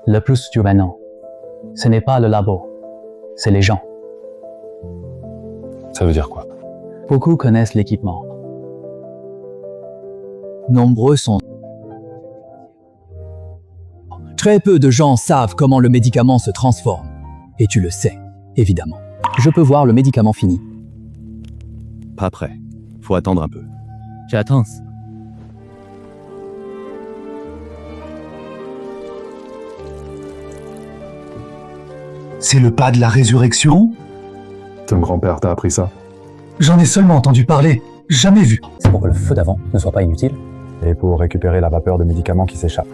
Le plus dur maintenant, ce n'est pas le labo, c'est les gens. Ça veut dire quoi? Beaucoup connaissent l'équipement. Nombreux sont... Très peu de gens savent comment le médicament se transforme. Et tu le sais, évidemment. Je peux voir le médicament fini. Pas prêt. Faut attendre un peu. J'attends. C'est le pas de la résurrection? Ton grand-père t'a appris ça? J'en ai seulement entendu parler, jamais vu. C'est pour que le feu d'avant ne soit pas inutile. Et pour récupérer la vapeur de médicaments qui s'échappe.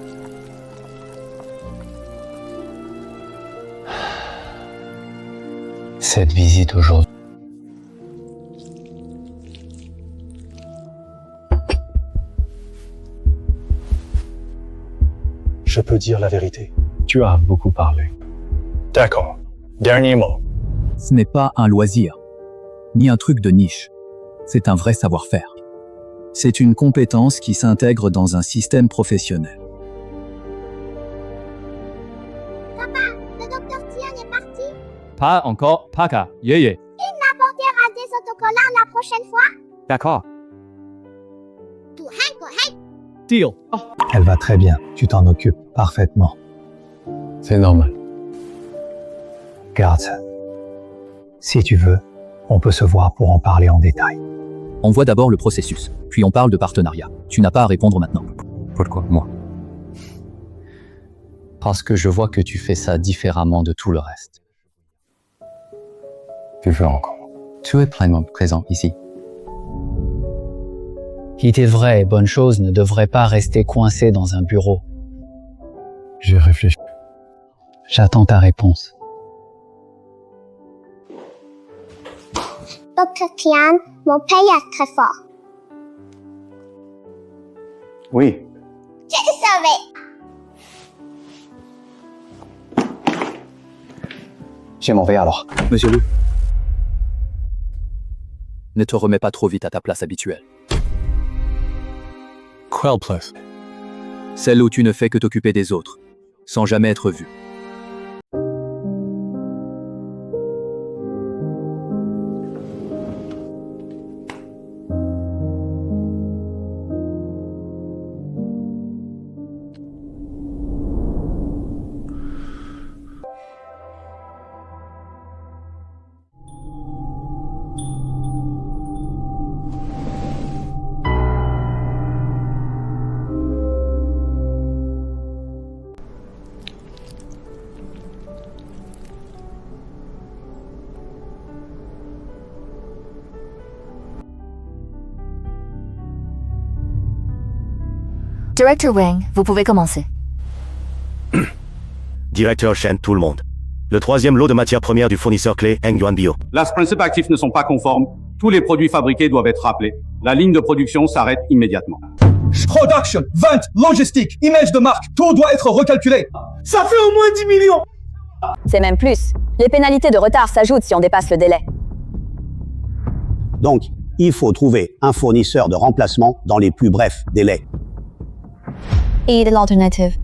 Cette visite aujourd'hui. Je peux dire la vérité. Tu as beaucoup parlé. D'accord. Dernier mot. Ce n'est pas un loisir, ni un truc de niche. C'est un vrai savoir-faire. C'est une compétence qui s'intègre dans un système professionnel. Le docteur Tian est parti. Pas encore, Paka, yeye. Apportera des autocollants la prochaine fois. D'accord. Tout Hank. Deal. Elle va très bien, tu t'en occupes parfaitement. C'est normal. Garde ça. Si tu veux, on peut se voir pour en parler en détail. On voit d'abord le processus, puis on parle de partenariat. Tu n'as pas à répondre maintenant. Pourquoi moi? Parce que je vois que tu fais ça différemment de tout le reste. Tu veux encore? Tu es pleinement présent ici. Quitter vraies et bonnes choses ne devrait pas rester coincé dans un bureau. J'ai réfléchi. J'attends ta réponse. Docteur Tian, mon père est très fort. Oui. Je le savais. Je m'en vais alors. Monsieur Lou, ne te remets pas trop vite à ta place habituelle. Quelle place? Celle où tu ne fais que t'occuper des autres, sans jamais être vu. Directeur Wang, vous pouvez commencer. Directeur Shen, tout le monde. Le troisième lot de matières premières du fournisseur clé, Hengyuan Bio. Las principes actifs ne sont pas conformes. Tous les produits fabriqués doivent être rappelés. La ligne de production s'arrête immédiatement. Production, vente, logistique, image de marque, tout doit être recalculé. Ça fait au moins 10 millions. C'est même plus. Les pénalités de retard s'ajoutent si on dépasse le délai. Donc, il faut trouver un fournisseur de remplacement dans les plus brefs délais. Et de l'alternative.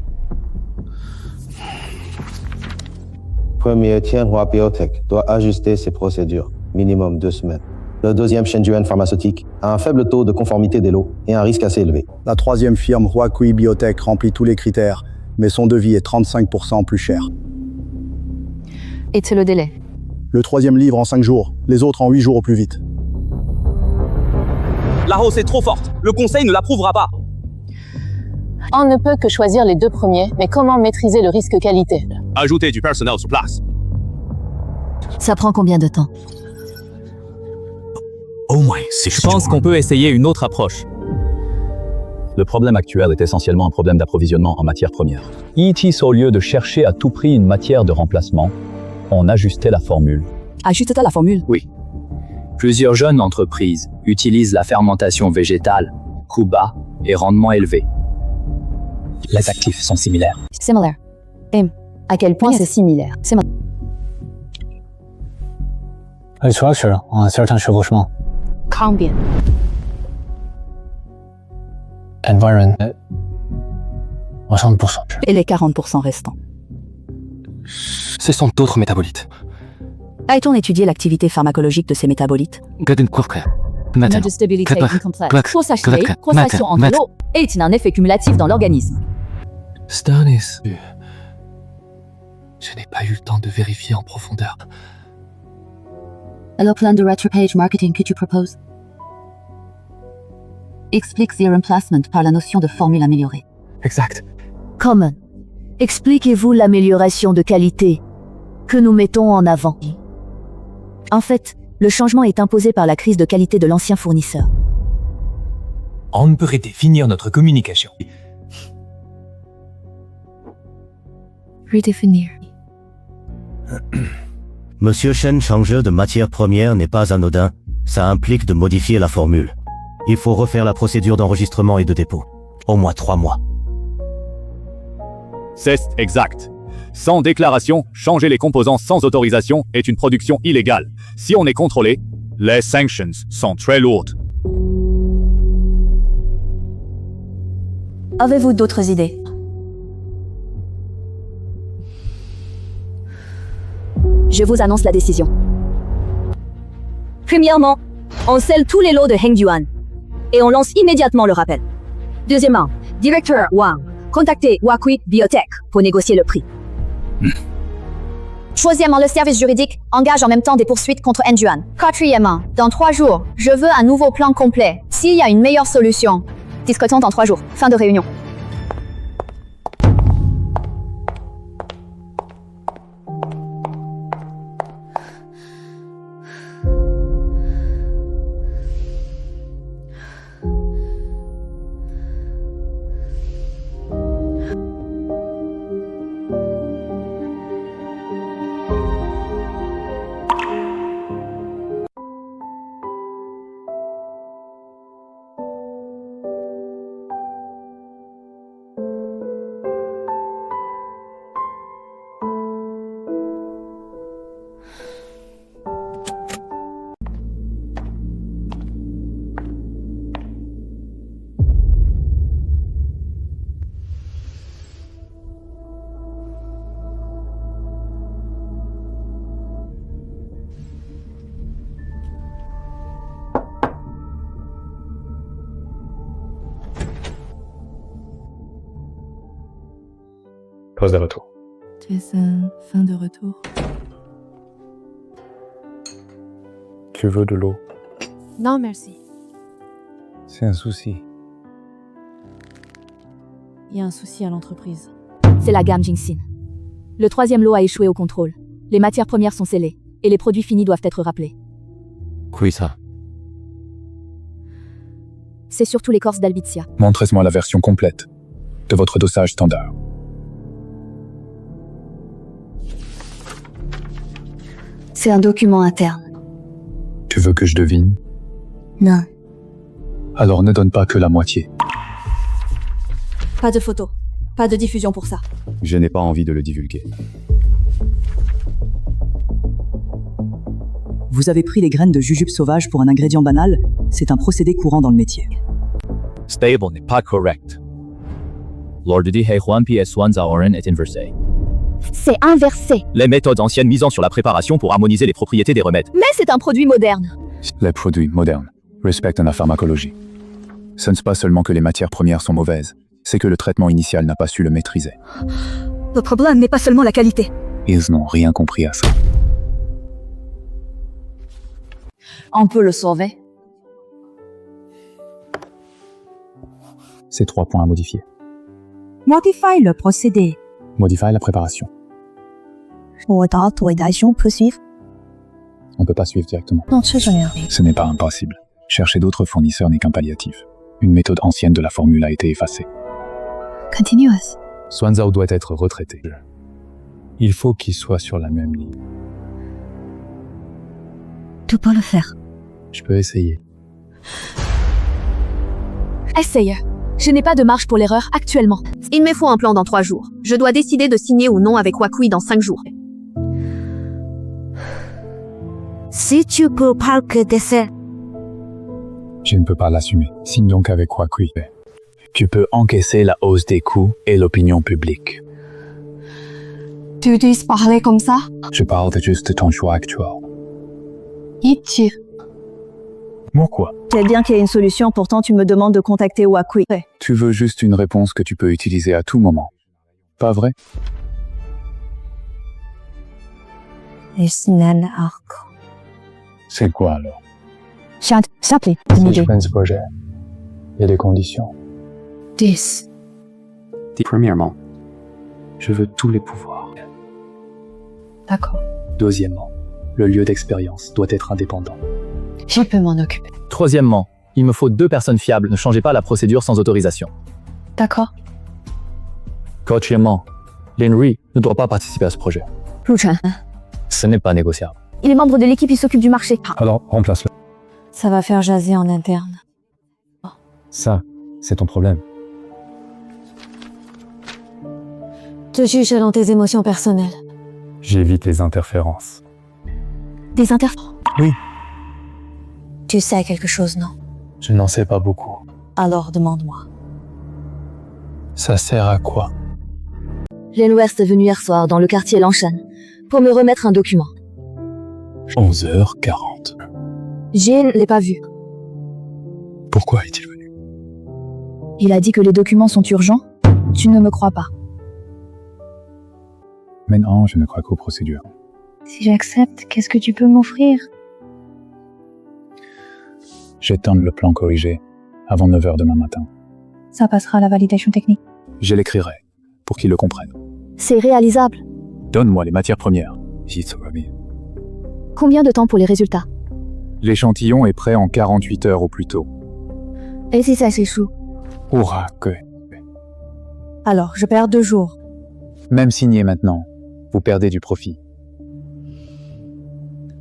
Premier, Tianhua Biotech doit ajuster ses procédures, minimum 2 semaines. Le deuxième, Shenzhen Pharmaceutique, a un faible taux de conformité des lots et un risque assez élevé. La troisième firme, Huaqui Biotech, remplit tous les critères, mais son devis est 35% plus cher. Et c'est le délai. Le troisième livre en 5 jours, les autres en 8 jours au plus vite. La hausse est trop forte, le conseil ne l'approuvera pas. On ne peut que choisir les deux premiers, mais comment maîtriser le risque qualité? Ajouter du personnel sur place. Ça prend combien de temps? Au moins, c'est Je pense qu'on peut essayer une autre approche. Le problème actuel est essentiellement un problème d'approvisionnement en matières premières. ITIS, au lieu de chercher à tout prix une matière de remplacement, on ajustait la formule. Ajuste-t-elle la formule? Oui. Plusieurs jeunes entreprises utilisent la fermentation végétale, coût bas et rendement élevé. Les actifs sont similaires. Similaire. Et à quel point c'est similaire? Structure en un certain chevauchement. Combien? Environment. 60%. Et les 40% restants? Ce sont d'autres métabolites. A-t-on étudié l'activité pharmacologique de ces métabolites? Énergie stabilité incomplète. Pour s'achever, croissance entre l'eau est un effet cumulatif dans l'organisme. Stanis. Je n'ai pas eu le temps de vérifier en profondeur. Le plan de retropage marketing que tu proposes explique the remplacement par la notion de formule améliorée. Exact. Comment? Expliquez-vous l'amélioration de qualité que nous mettons en avant? En fait, le changement est imposé par la crise de qualité de l'ancien fournisseur. On peut redéfinir notre communication. Redéfinir. Monsieur Shen, changer de matière première n'est pas anodin. Ça implique de modifier la formule. Il faut refaire la procédure d'enregistrement et de dépôt. Au moins 3 mois. C'est exact. Sans déclaration, changer les composants sans autorisation est une production illégale. Si on est contrôlé, les sanctions sont très lourdes. Avez-vous d'autres idées? Je vous annonce la décision. Premièrement, on scelle tous les lots de Hengduan et on lance immédiatement le rappel. Deuxièmement, directeur Wang, contactez Huaqui Biotech pour négocier le prix. Troisièmement, le service juridique engage en même temps des poursuites contre Hengduan. Quatrièmement, dans 3 jours, je veux un nouveau plan complet. S'il y a une meilleure solution, discutons dans 3 jours. Fin de réunion. Pause de retour. Jason, fin de retour. Tu veux de l'eau? Non, merci. C'est un souci. Il y a un souci à l'entreprise. C'est la gamme Jingxin. Le 3e lot a échoué au contrôle. Les matières premières sont scellées et les produits finis doivent être rappelés. Quoi ça? C'est surtout l'écorce d'Albitia. Montrez-moi la version complète de votre dosage standard. C'est un document interne. Tu veux que je devine? Non. Alors ne donne pas que la moitié. Pas de photos. Pas de diffusion pour ça. Je n'ai pas envie de le divulguer. Vous avez pris les graines de jujube sauvage pour un ingrédient banal? C'est un procédé courant dans le métier. Stable n'est pas correct. L'ordre He Huan PS1 Zaoren est inversé. C'est inversé. Les méthodes anciennes misant sur la préparation pour harmoniser les propriétés des remèdes. Mais c'est un produit moderne. Les produits modernes respectent la pharmacologie. Ce n'est pas seulement que les matières premières sont mauvaises, c'est que le traitement initial n'a pas su le maîtriser. Le problème n'est pas seulement la qualité. Ils n'ont rien compris à ça. On peut le sauver. Ces 3 points à modifier. Modifie le procédé. Modifie la préparation. L'autorisation peut suivre. On ne peut pas suivre directement. Non, c'est rien. Ce n'est pas impossible. Chercher d'autres fournisseurs n'est qu'un palliatif. Une méthode ancienne de la formule a été effacée. Continuous. Xuanzao doit être retraité. Il faut qu'il soit sur la même ligne. Tu peux le faire. Je peux essayer. Essaye. Je n'ai pas de marge pour l'erreur actuellement. Il me faut un plan dans 3 jours. Je dois décider de signer ou non avec Huaqui dans 5 jours. Si tu peux pas que d'essai. Je ne peux pas l'assumer. Signe donc avec Huaqui. Tu peux encaisser la hausse des coûts et l'opinion publique. Tu dis parler comme ça? Je parle juste de ton choix actuel. Ichi. Pourquoi? C'est bien qu'il y ait une solution, pourtant tu me demandes de contacter Wakui. Tu veux juste une réponse que tu peux utiliser à tout moment. Pas vrai? C'est quoi alors? Si je prends ce projet, il y a des conditions. 10. Premièrement, je veux tous les pouvoirs. D'accord. Deuxièmement, le lieu d'expérience doit être indépendant. Je peux m'en occuper. Troisièmement, il me faut 2 personnes fiables. Ne changez pas la procédure sans autorisation. D'accord. Quatrièmement, Lin Rui ne doit pas participer à ce projet. Luchan. Ce n'est pas négociable. Il est membre de l'équipe, il s'occupe du marché. Alors, remplace-le. Ça va faire jaser en interne. Ça, c'est ton problème. Te juge selon tes émotions personnelles. J'évite les interférences. Des interférences? Oui. Tu sais quelque chose, non? Je n'en sais pas beaucoup. Alors demande-moi. Ça sert à quoi? Len West est venu hier soir dans le quartier Lanshan pour me remettre un document. 11h40. Je ne l'ai pas vu. Pourquoi est-il venu? Il a dit que les documents sont urgents. Tu ne me crois pas. Maintenant, je ne crois qu'aux procédures. Si j'accepte, qu'est-ce que tu peux m'offrir? J'étends le plan corrigé avant 9h demain matin. Ça passera à la validation technique. Je l'écrirai pour qu'ils le comprennent. C'est réalisable. Donne-moi les matières premières. Jitsurami. Combien de temps pour les résultats? L'échantillon est prêt en 48 heures au plus tôt. Et si ça s'échoue? Hurrah que. Alors, je perds 2 jours. Même signé maintenant, vous perdez du profit.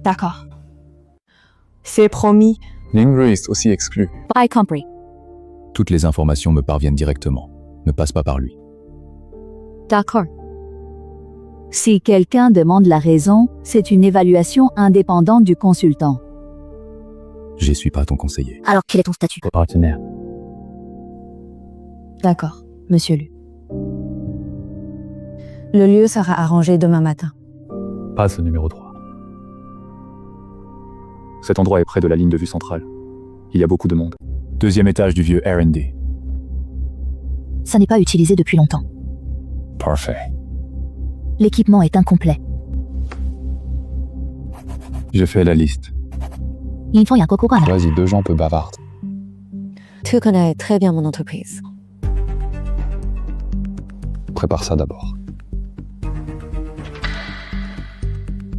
D'accord. C'est promis. Lingru est aussi exclu. I compris. Toutes les informations me parviennent directement. Ne passe pas par lui. D'accord. Si quelqu'un demande la raison, c'est une évaluation indépendante du consultant. Je suis pas ton conseiller. Alors quel est ton statut? Partenaire. D'accord, monsieur Lu. Le lieu sera arrangé demain matin. Passe au numéro 3. Cet endroit est près de la ligne de vue centrale. Il y a beaucoup de monde. 2e étage du vieux R&D. Ça n'est pas utilisé depuis longtemps. Parfait. L'équipement est incomplet. Je fais la liste. Vas-y, 2 gens peu bavardes. Tu connais très bien mon entreprise. Prépare ça d'abord.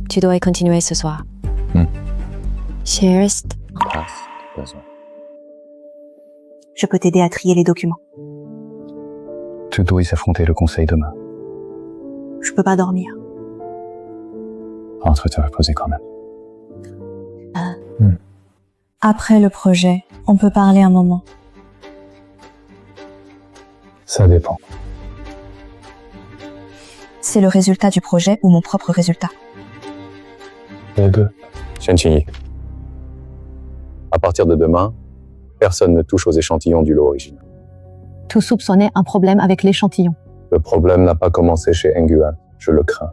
Tu dois y continuer ce soir. Cheers. Je peux t'aider à trier les documents. Tu dois affronter le conseil demain. Je peux pas dormir. Rentre te reposer quand même. Après le projet, on peut parler un moment. Ça dépend. C'est le résultat du projet ou mon propre résultat? Les deux. Shenqi. À partir de demain, personne ne touche aux échantillons du lot original. Tu soupçonnais un problème avec l'échantillon. Le problème n'a pas commencé chez Nguyen. Je le crains.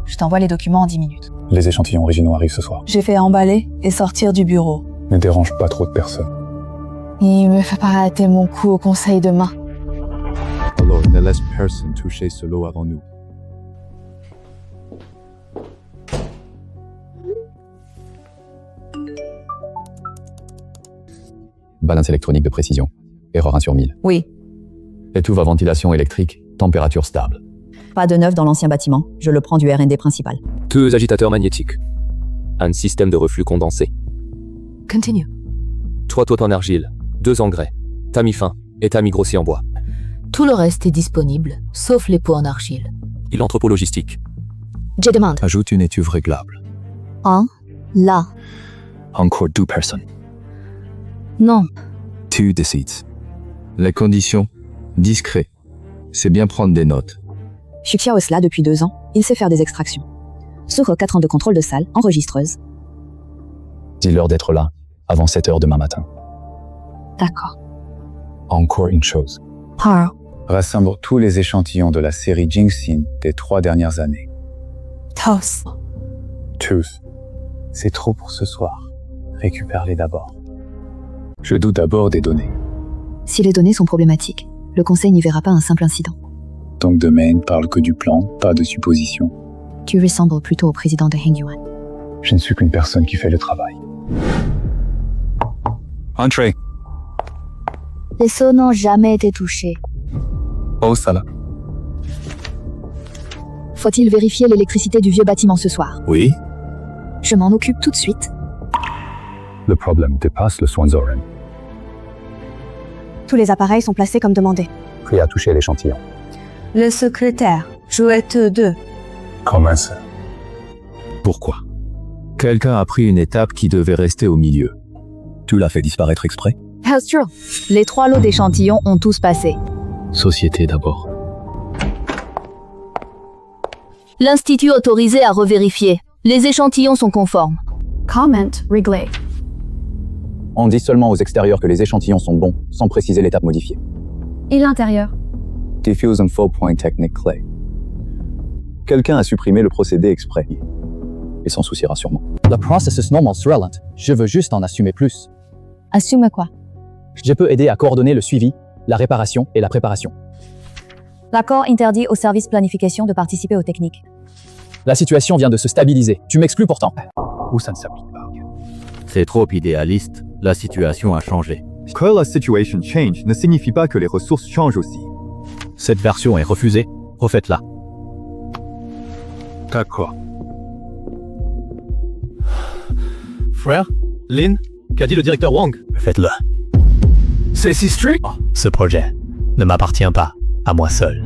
Je t'envoie les documents en 10 minutes. Les échantillons originaux arrivent ce soir. J'ai fait emballer et sortir du bureau. Ne dérange pas trop de personnes. Il me fait pas rater mon coup au conseil demain. Alors, ne laisse personne toucher ce lot avant nous. Balance électronique de précision. Erreur 1 sur 1000. Oui. Étouffe à ventilation électrique. Température stable. Pas de neuf dans l'ancien bâtiment. Je le prends du R&D principal. 2 agitateurs magnétiques. Un système de reflux condensé. Continue. 3 toiles en argile. 2 engrais. Tamis fin et tamis grossi en bois. Tout le reste est disponible, sauf les pots en argile. Et l'entrepôt logistique. Je demande. Ajoute une étuve réglable. Là. Encore 2 personnes. Non. 2 décides. Les conditions. Discret. C'est bien prendre des notes. Je suis Xiao Esla depuis 2 ans. Il sait faire des extractions. Sur 4 ans de contrôle de salle, enregistreuse. Dis-leur d'être là, avant 7h demain matin. D'accord. Encore une chose. Rassemble tous les échantillons de la série Jingxin des 3 dernières années. Tous. Tous. C'est trop pour ce soir. Récupère-les d'abord. Je doute d'abord des données. Si les données sont problématiques, le conseil n'y verra pas un simple incident. Donc demain ne parle que du plan, pas de suppositions. Tu ressembles plutôt au président de Hengyuan. Je ne suis qu'une personne qui fait le travail. Entrez. Les seaux n'ont jamais été touchés. Oh, ça là. Faut-il vérifier l'électricité du vieux bâtiment ce soir? Oui. Je m'en occupe tout de suite. Le problème dépasse le soin Zoran. Tous les appareils sont placés comme demandé. Prêt à toucher l'échantillon. Le secrétaire, jouette 2. Comment ça? Pourquoi? Quelqu'un a pris une étape qui devait rester au milieu. Tu l'as fait disparaître exprès? That's true. Les 3 lots d'échantillons ont tous passé. Société d'abord. L'Institut autorisé à revérifier. Les échantillons sont conformes. Comment réglé. On dit seulement aux extérieurs que les échantillons sont bons, sans préciser l'étape modifiée. Et l'intérieur? Diffuse info point technique clé. Quelqu'un a supprimé le procédé exprès. Il s'en souciera sûrement. Le processus non mensurant. Je veux juste en assumer plus. Assume quoi? Je peux aider à coordonner le suivi, la réparation et la préparation. L'accord interdit au service planification de participer aux techniques. La situation vient de se stabiliser. Tu m'exclus pourtant. Ou ça ne s'applique pas. C'est trop idéaliste. La situation a changé. Que la situation change ne signifie pas que les ressources changent aussi. Cette version est refusée. Refaites-la. D'accord. Frère, Lin, qu'a dit le directeur Wang? Faites-le. C'est si strict? Ce projet ne m'appartient pas à moi seul.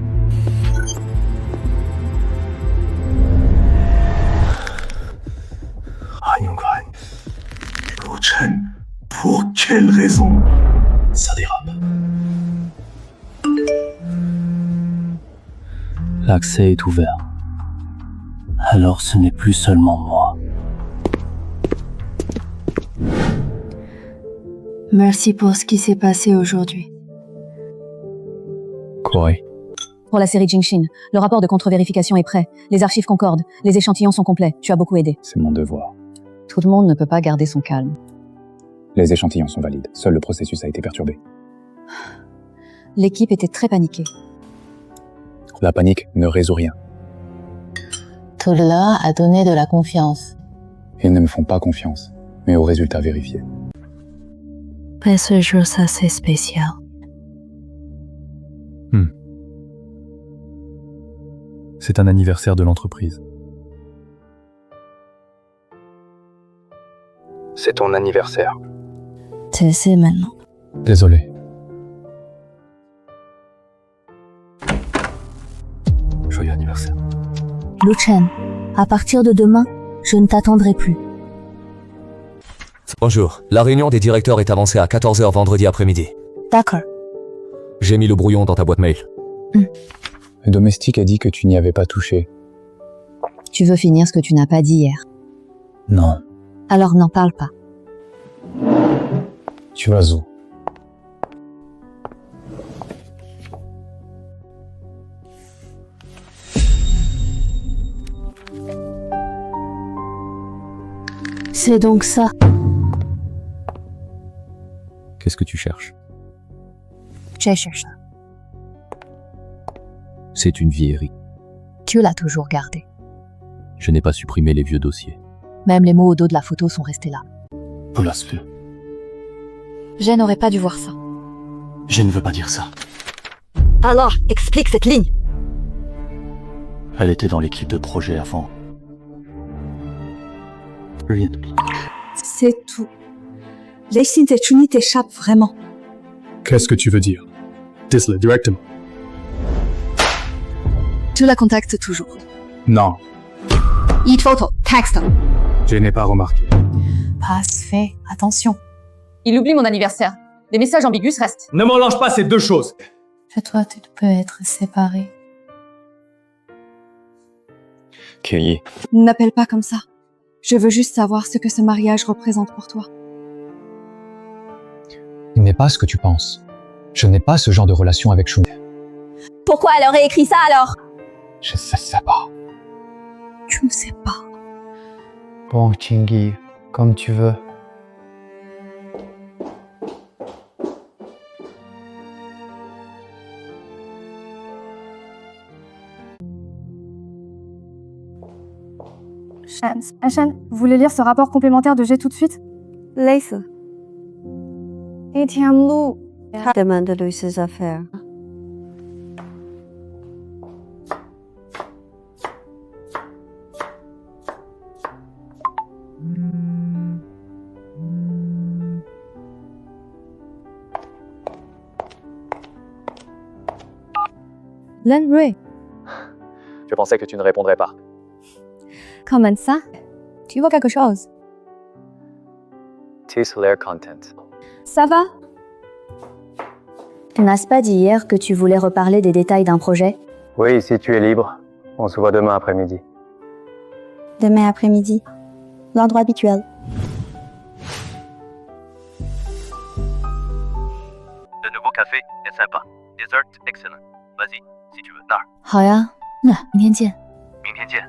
Pour quelle raison? Ça dérape. L'accès est ouvert. Alors ce n'est plus seulement moi. Merci pour ce qui s'est passé aujourd'hui. Corée. Pour la série Jingxin, le rapport de contre-vérification est prêt. Les archives concordent. Les échantillons sont complets. Tu as beaucoup aidé. C'est mon devoir. Tout le monde ne peut pas garder son calme. Les échantillons sont valides. Seul le processus a été perturbé. L'équipe était très paniquée. La panique ne résout rien. Tout cela a donné de la confiance. Ils ne me font pas confiance, mais aux résultats vérifiés. Mais ce jour, ça c'est spécial. C'est un anniversaire de l'entreprise. C'est ton anniversaire. Tu le sais maintenant. Désolé. Joyeux anniversaire. Lu Chen, à partir de demain, je ne t'attendrai plus. Bonjour, la réunion des directeurs est avancée à 14h vendredi après-midi. D'accord. J'ai mis le brouillon dans ta boîte mail. Le domestique a dit que tu n'y avais pas touché. Tu veux finir ce que tu n'as pas dit hier. Non. Alors n'en parle pas. Tu vas où? C'est donc ça. Qu'est-ce que tu cherches? Je cherche ça. C'est une vieillerie. Tu l'as toujours gardé. Je n'ai pas supprimé les vieux dossiers. Même les mots au dos de la photo sont restés là. Blasphème. Je n'aurais pas dû voir ça. Je ne veux pas dire ça. Alors, explique cette ligne. Elle était dans l'équipe de projet avant. Rien. C'est tout. Les signes de Chuni t'échappent vraiment. Qu'est-ce que tu veux dire? Dis-le directement. Tu la contactes toujours. Non, Eat photo, texte. je n'ai pas remarqué. Passe, fais attention. Il oublie mon anniversaire. Des messages ambigus restent. Ne mélange pas ces deux choses. Je dois tu peux être séparés. Kelly. N'appelle pas comme ça. Je veux juste savoir ce que ce mariage représente pour toi. Il n'est pas ce que tu penses. Je n'ai pas ce genre de relation avec Shuni. Pourquoi elle aurait écrit ça alors? Je sais pas. Tu ne sais pas. Bon, Chingy, comme tu veux. Shen, vous voulez lire ce rapport complémentaire de G tout de suite? 累死。一天路，他们的律师 affair。Lenray, Je pensais que tu ne répondrais pas. comment ça? Tu vois quelque chose? Layer content. Ça va? N'as-tu pas dit hier que tu voulais reparler des détails d'un projet? Oui, si tu es libre, on se voit demain après-midi. Demain après-midi. L'endroit habituel. Le nouveau café est sympa. Dessert excellent. Vas-y, si tu veux. 那儿。好呀，那明天见。明天见。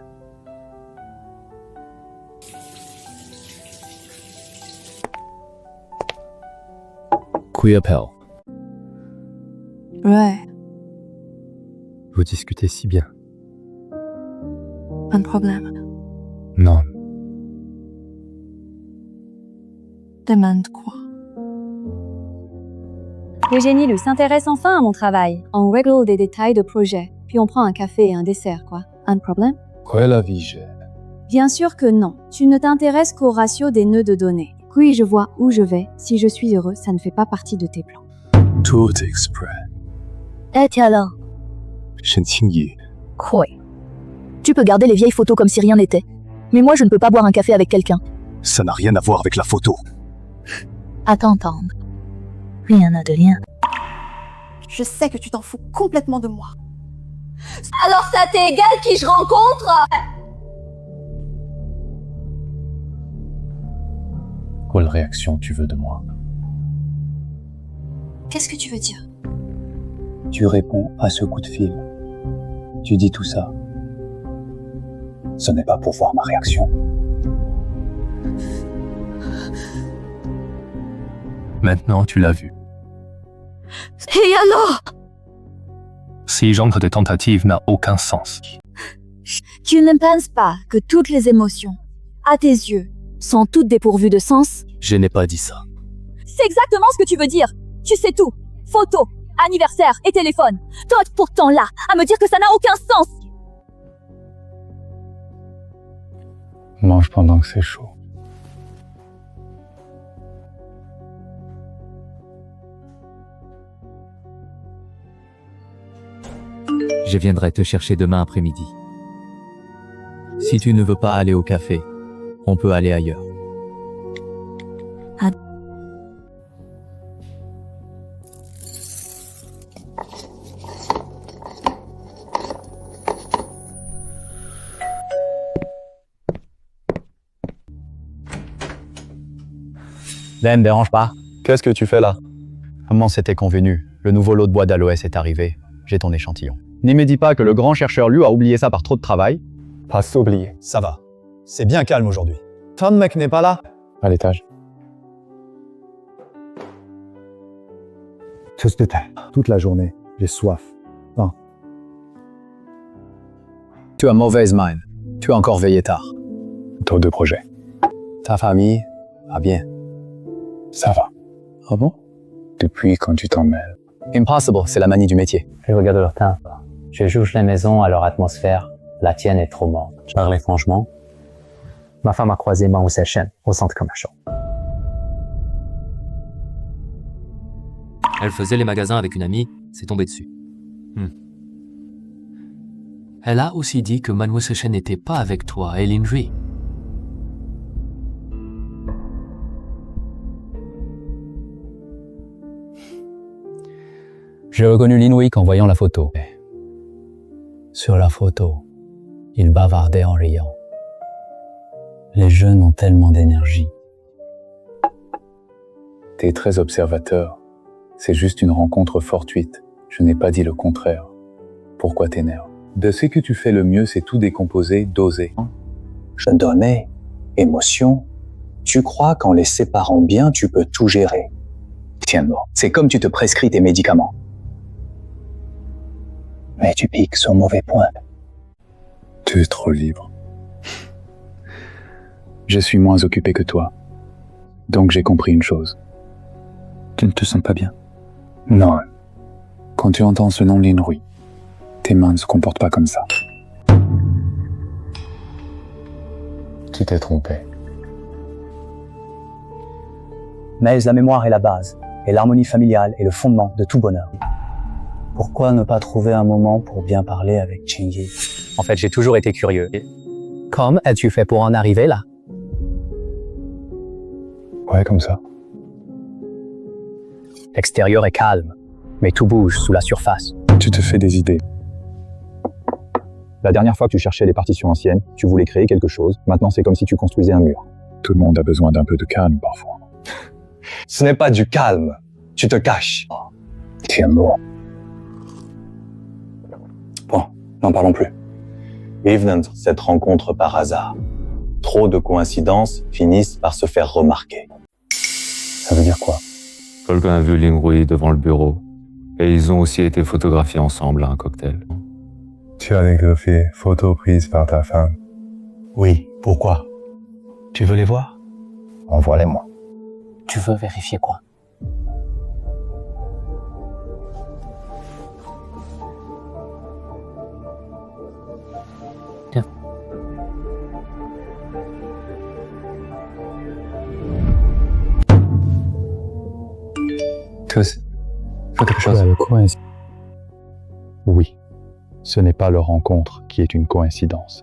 Queer Pal. Ouais, Vous discutez si bien. pas de problème. Non. Demande quoi? Eugénie lui s'intéresse enfin à mon travail. On règle des détails de projet, puis on prend un café et un dessert, quoi. Un problème? Quoi la vie, j'ai? Bien sûr que non. Tu ne t'intéresses qu'au ratio des nœuds de données. Oui, je vois où je vais. Si je suis heureux, ça ne fait pas partie de tes plans. Tout exprès. Eh tiens là. Shen Qingyi. Quoi? Tu peux garder les vieilles photos comme si rien n'était. Mais moi, je ne peux pas boire un café avec quelqu'un. Ça n'a rien à voir avec la photo. À t'entendre. Rien n'a de lien. Je sais que tu t'en fous complètement de moi. Alors ça t'est égal qui je rencontre? Quelle réaction tu veux de moi? Qu'est-ce que tu veux dire? Tu réponds à ce coup de fil. Tu dis tout ça. Ce n'est pas pour voir ma réaction. Maintenant, tu l'as vu. Et alors? Ces genres de tentatives n'a aucun sens. Tu ne penses pas que toutes les émotions, à tes yeux, sont toutes dépourvues de sens? Je n'ai pas dit ça. C'est exactement ce que tu veux dire. Tu sais tout. Photos, anniversaire et téléphone. Toi pourtant là, à me dire que ça n'a aucun sens. Mange pendant que c'est chaud. Je viendrai te chercher demain après-midi. Si tu ne veux pas aller au café, on peut aller ailleurs. Len, dérange pas. Qu'est-ce que tu fais là? Comment c'était convenu? Le nouveau lot de bois d'aloès est arrivé. J'ai ton échantillon. N'y me dis pas que le grand chercheur Liu a oublié ça par trop de travail. Pas s'oublier. Ça va. C'est bien calme aujourd'hui. Ton mec n'est pas là. À l'étage. Tous de terre. Toute la journée, j'ai soif. Pain. Tu as mauvaise mine. Tu as encore veillé tard. Trop de projets. Ta famille va bien. Ça va. Ah bon? Depuis quand tu t'en mêles. Impossible, c'est la manie du métier. Je regarde leur teint. Je juge les maisons à leur atmosphère. La tienne est trop morte. Je parlais franchement. Ma femme a croisé Mao Seshen au centre commercial. Elle faisait les magasins avec une amie, c'est tombé dessus. Elle a aussi dit que Mao Seshen n'était pas avec toi et Linry. J'ai reconnu Lin Weik en voyant la photo. Sur la photo, il bavardait en riant. Les jeunes ont tellement d'énergie. T'es très observateur. C'est juste une rencontre fortuite. Je n'ai pas dit le contraire. Pourquoi t'énerves? De ce que tu fais le mieux, c'est tout décomposer, doser. Je donnais, émotion. Tu crois qu'en les séparant bien, tu peux tout gérer. Tiens-moi, c'est comme tu te prescris tes médicaments. Mais tu piques sur mauvais point. Tu es trop libre. Je suis moins occupé que toi. Donc j'ai compris une chose. Tu ne te sens pas bien? Non. Quand tu entends ce nom Lin Rui, tes mains ne se comportent pas comme ça. Tu t'es trompé. Mais la mémoire est la base, et l'harmonie familiale est le fondement de tout bonheur. Pourquoi ne pas trouver un moment pour bien parler avec Chingy? En fait, j'ai toujours été curieux. Comment as-tu fait pour en arriver là? Ouais, comme ça. L'extérieur est calme, mais tout bouge sous la surface. Tu te fais des idées. La dernière fois que tu cherchais les partitions anciennes, tu voulais créer quelque chose. Maintenant, c'est comme si tu construisais un mur. Tout le monde a besoin d'un peu de calme parfois. Ce n'est pas du calme. Tu te caches. Tiens-moi. Bon, n'en parlons plus. Evening, cette rencontre par hasard. Trop de coïncidences finissent par se faire remarquer. Ça veut dire quoi? Quelqu'un a vu Lin Rui devant le bureau. Et ils ont aussi été photographiés ensemble à un cocktail. Tu as des photos prises par ta femme? Oui, pourquoi? Tu veux les voir? Envoie-les-moi. Tu veux vérifier quoi? Tiens. Tous. Faut quelque chose. Oui. Ce n'est pas leur rencontre qui est une coïncidence.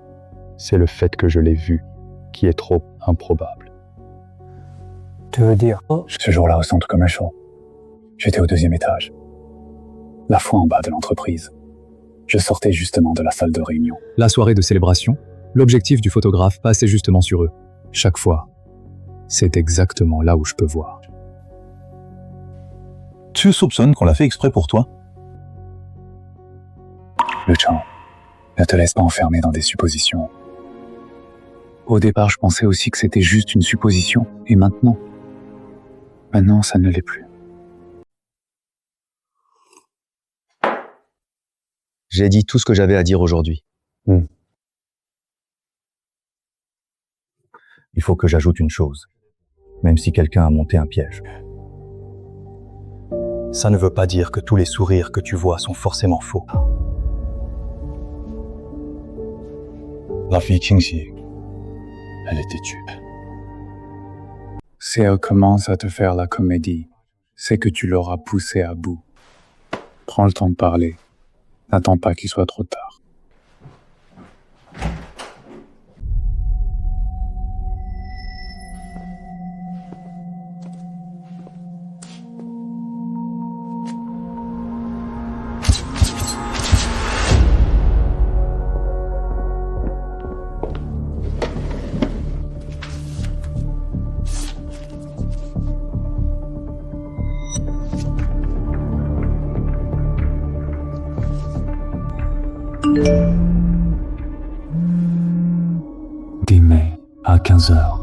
C'est le fait que je l'ai vue qui est trop improbable. Tu veux dire? Ce jour-là, au centre commercial, j'étais au 2e étage. La fois en bas de l'entreprise. Je sortais justement de la salle de réunion. La soirée de célébration, l'objectif du photographe passait justement sur eux. Chaque fois, c'est exactement là où je peux voir. Tu soupçonnes qu'on l'a fait exprès pour toi? Luchan, ne te laisse pas enfermer dans des suppositions. Au départ, je pensais aussi que c'était juste une supposition. Et maintenant, ça ne l'est plus. J'ai dit tout ce que j'avais à dire aujourd'hui. Il faut que j'ajoute une chose. Même si quelqu'un a monté un piège. Ça ne veut pas dire que tous les sourires que tu vois sont forcément faux. La fille Qingxi, elle était tue. Si elle commence à te faire la comédie, c'est que tu l'auras poussée à bout. Prends le temps de parler. N'attends pas qu'il soit trop tard. Demain, à 15h,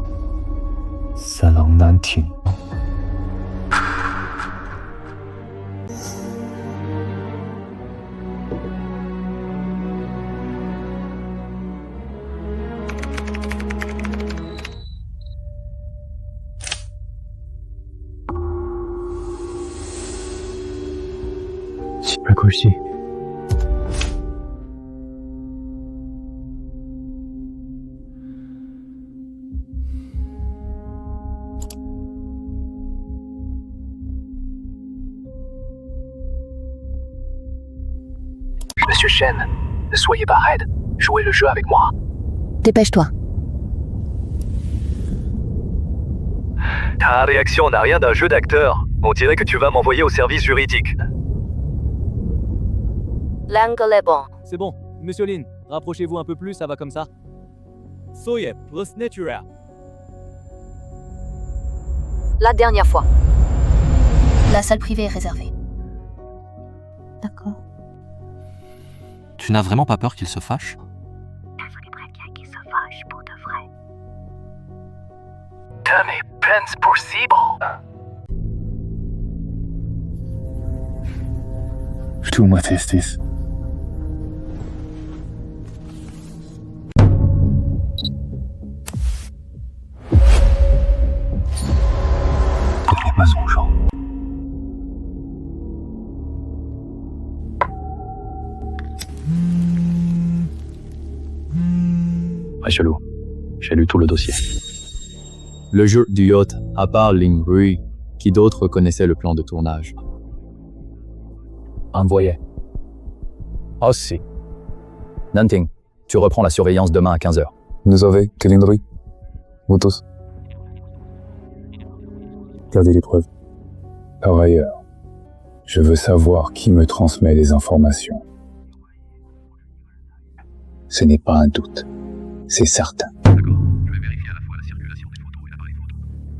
Salon Nanting. Pas couché. Monsieur Shen, ne soyez pas raide. Jouez le jeu avec moi. Dépêche-toi. Ta réaction n'a rien d'un jeu d'acteur. On dirait que tu vas m'envoyer au service juridique. L'angle est bon. C'est bon. Monsieur Lin, rapprochez-vous un peu plus, ça va comme ça. Soyez plus naturel. La dernière fois. La salle privée est réservée. D'accord. Tu n'as vraiment pas peur qu'il se fâche? Tommy, pense possible. Tu m'attestes. Ce n'est pas son genre. Ouais, chelou. J'ai lu tout le dossier. Le jour du yacht, à part Ling Rui, qui d'autre connaissait le plan de tournage? Envoyé. Oh si. Nanting, tu reprends la surveillance demain à 15h. Vous savez, Lindrui. Vous tous. Gardez les preuves. Par ailleurs, je veux savoir qui me transmet les informations. Ce n'est pas un doute. C'est certain.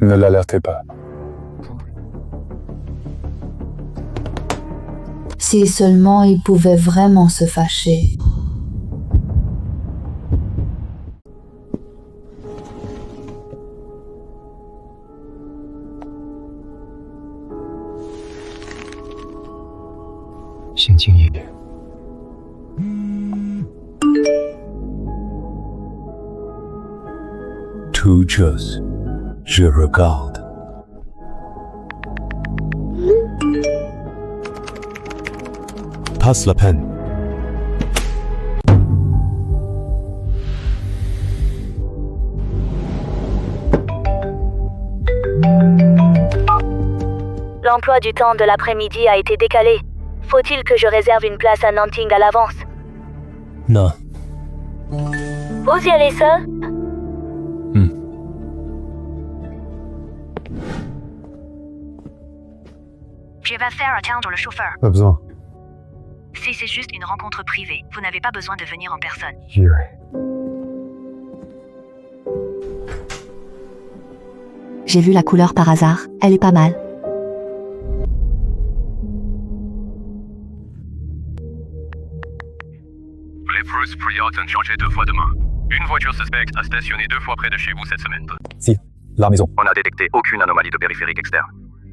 Ne l'alertez pas. Si seulement il pouvait vraiment se fâcher. Tout chose, je regarde. Passe la peine. L'emploi du temps de l'après-midi a été décalé. Faut-il que je réserve une place à Nanting à l'avance? Non. Vous y allez seul? Je vais faire attendre le chauffeur. Pas besoin. Si c'est juste une rencontre privée, vous n'avez pas besoin de venir en personne. J'irai. J'ai vu la couleur par hasard. Elle est pas mal. Les Bruce Priot ont changé 2 fois de main. Une voiture suspecte a stationné 2 fois près de chez vous cette semaine. Si, la maison. On n'a détecté aucune anomalie de périphérique externe.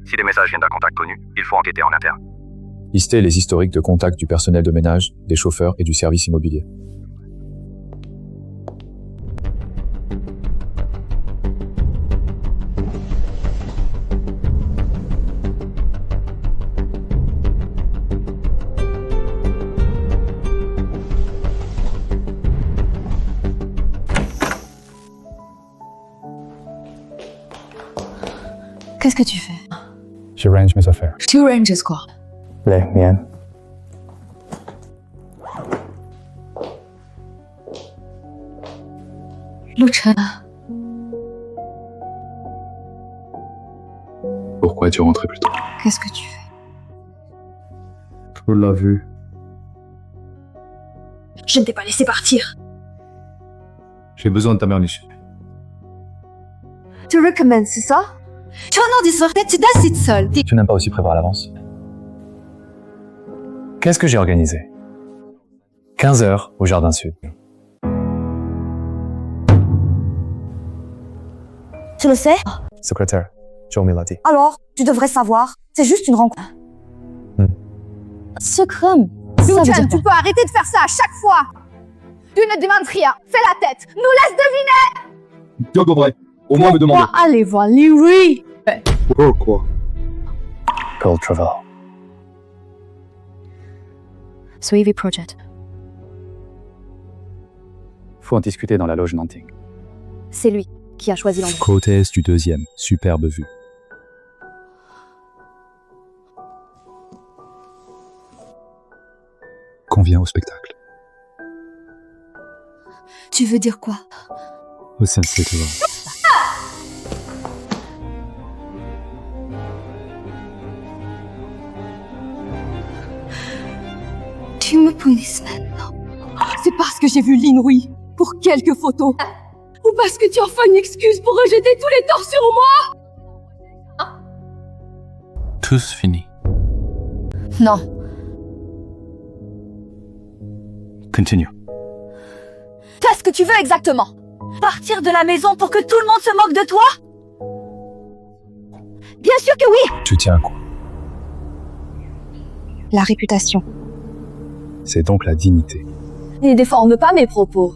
Si des messages viennent d'un contact connu, il faut enquêter en interne. Listez les historiques de contact du personnel de ménage, des chauffeurs et du service immobilier. Qu'est-ce que tu fais? Je range mes affaires. Tu ranges quoi? Les miennes. Lucha. Pourquoi tu rentrais plus tôt? Qu'est-ce que tu fais? Pour la vue. Je ne t'ai pas laissé partir. J'ai besoin de ta merniche. Tu recommences, c'est ça? Tu en as des soirées, tu décides seul. Tu n'aimes pas aussi prévoir à l'avance. Qu'est-ce que j'ai organisé? 15h au Jardin Sud. Tu le sais? Secrétaire, Joe Milati. Alors, tu devrais savoir. C'est juste une rencontre. Ce crumb. Luchan, tu peux arrêter de faire ça à chaque fois. Tu ne demandes rien. Fais la tête. Nous laisse deviner. Diogo Bray, au moins me demander. Allez voir Louis. Pourquoi? Pearl Travel. Suivi Project. Faut en discuter dans la loge Nanting. C'est lui qui a choisi l'endroit. Côte est du 2e, superbe vue. Qu'on vient au spectacle. Tu veux dire quoi? Au sensei, tu vois. Tu me punisses maintenant. C'est parce que j'ai vu Linrui pour quelques photos. Ou parce que tu as enfin une excuse pour rejeter tous les torts sur moi. Tous finis. Non. Continue. Fais ce que tu veux exactement. Partir de la maison pour que tout le monde se moque de toi? Bien sûr que oui. Tu tiens quoi? La réputation. C'est donc la dignité. Ne déforme pas mes propos.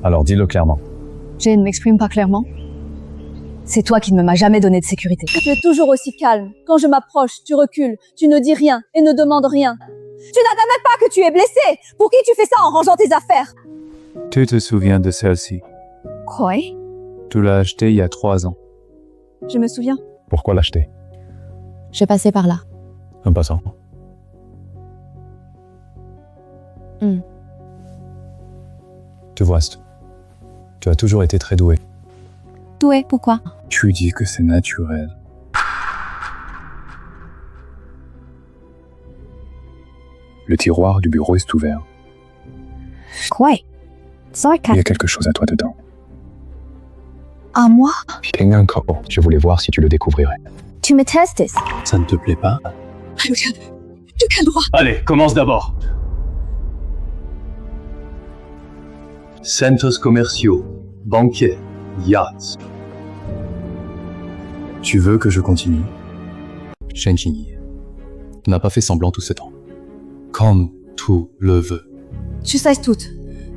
Alors dis-le clairement. Je ne m'exprime pas clairement. C'est toi qui ne m'as jamais donné de sécurité. Tu es toujours aussi calme. Quand je m'approche, tu recules, tu ne dis rien et ne demandes rien. Tu n'attends même pas que tu es blessé. Pour qui tu fais ça en rangeant tes affaires? Tu te souviens de celle-ci? Quoi? Tu l'as achetée il y a 3 ans. Je me souviens. Pourquoi l'acheter? Je passais par là. Un passant. Tu vois, tu as toujours été très doué. Doué, pourquoi? Tu dis que c'est naturel. Le tiroir du bureau est ouvert. Quoi? Il y a quelque chose à toi dedans. À moi? Je voulais voir si tu le découvrirais. Tu me testes. Ça ne te plaît pas? De quel droit? Allez, commence d'abord. Centres commerciaux, banquiers, yachts. Tu veux que je continue? Shen Qingyi, tu n'as pas fait semblant tout ce temps. Comme tu le veux. Tu sais tout.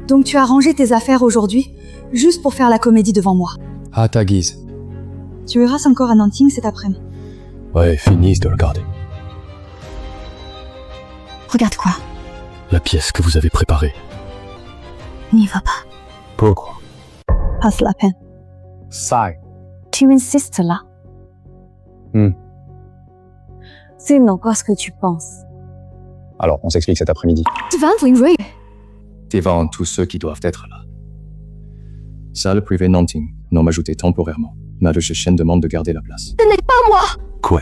Donc tu as rangé tes affaires aujourd'hui, juste pour faire la comédie devant moi. À ta guise. Tu iras encore à Nanting cet après-midi. Ouais, finis de regarder. Regarde quoi? La pièce que vous avez préparée. N'y va pas. Pourquoi? Passe la peine. Sai. Tu insistes là. Sinon, qu'est-ce que tu penses? Alors, on s'explique cet après-midi. Devant Linghui. Devant tous ceux qui doivent être là. Salle privée Nanting, nom ajouté temporairement. Madame Chen demande de garder la place. Ce n'est pas moi. Quoi?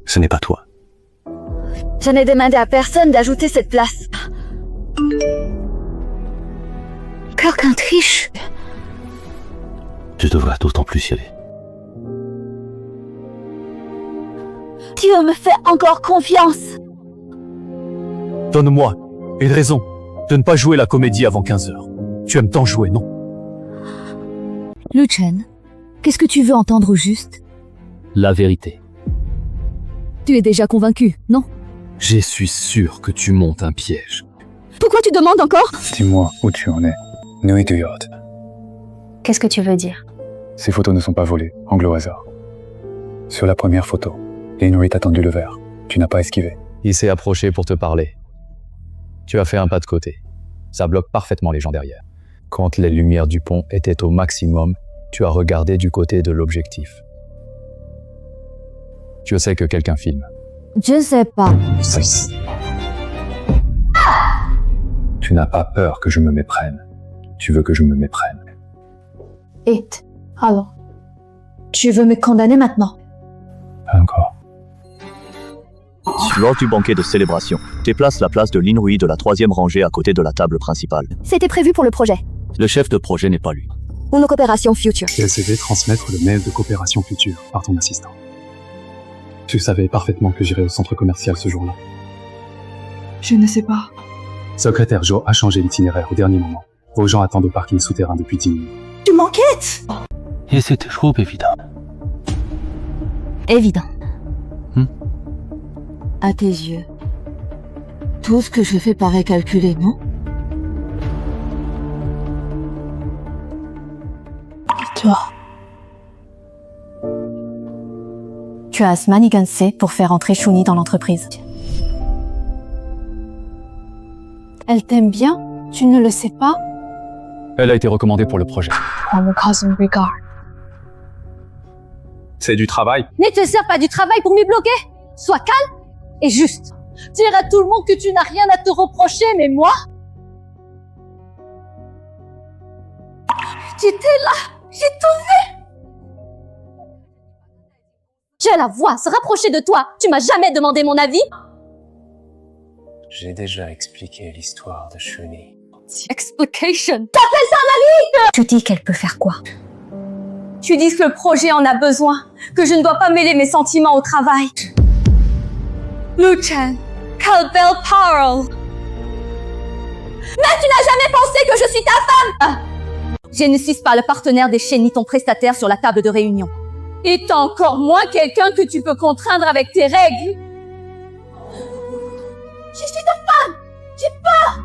Ce n'est pas toi. Je n'ai demandé à personne d'ajouter cette place. Quelqu'un triche. Tu devrais d'autant plus y aller. Dieu me fait encore confiance. Donne-moi une raison de ne pas jouer la comédie avant 15h. Tu aimes tant jouer, non? Lu Chen, qu'est-ce que tu veux entendre au juste? La vérité. Tu es déjà convaincu, non? Je suis sûr que tu montes un piège. Pourquoi tu demandes encore? Dis-moi où tu en es. Nuit du yacht. Qu'est-ce que tu veux dire? Ces photos ne sont pas volées, angle au hasard. Sur la première photo, Lin t'a tendu le verre. Tu n'as pas esquivé. Il s'est approché pour te parler. Tu as fait un pas de côté. Ça bloque parfaitement les gens derrière. Quand les lumières du pont étaient au maximum, tu as regardé du côté de l'objectif. Tu sais que quelqu'un filme. Je sais pas. Tu n'as pas peur que je me méprenne. Tu veux que je me méprenne. Et alors, tu veux me condamner maintenant? Encore. Lors du banquet de célébration, déplace la place de Lin Rui de la 3e rangée à côté de la table principale. C'était prévu pour le projet. Le chef de projet n'est pas lui. Ou nos coopérations futures. CLCV transmettre le mail de coopération future par ton assistant. Tu savais parfaitement que j'irais au centre commercial ce jour-là. Je ne sais pas. Secrétaire Joe a changé l'itinéraire au dernier moment. Vos gens attendent au parking souterrain depuis 10 minutes. Tu m'enquêtes? Et c'était trop évident. Évident. À tes yeux, tout ce que je fais paraît calculé, non? Toi. Tu as manigancé pour faire entrer Shuni dans l'entreprise. Elle t'aime bien? Tu ne le sais pas? Elle a été recommandée pour le projet. Mon cousin Regard. C'est du travail. Ne te sers pas du travail pour m'y bloquer. Sois calme et juste. Dire à tout le monde que tu n'as rien à te reprocher, mais moi... J'étais là, j'ai tout vu. Je la vois se rapprocher de toi. Tu m'as jamais demandé mon avis. J'ai déjà expliqué l'histoire de Shuni. Explication. T'appelles ça analyse? Tu dis qu'elle peut faire quoi? Tu dis que le projet en a besoin, que je ne dois pas mêler mes sentiments au travail. Lu Chen, quelle belle parole. Mais tu n'as jamais pensé que je suis ta femme. Je ne suis pas le partenaire des chaînes ni ton prestataire sur la table de réunion. Et t'as encore moins quelqu'un que tu peux contraindre avec tes règles. Je suis ta femme. J'ai peur.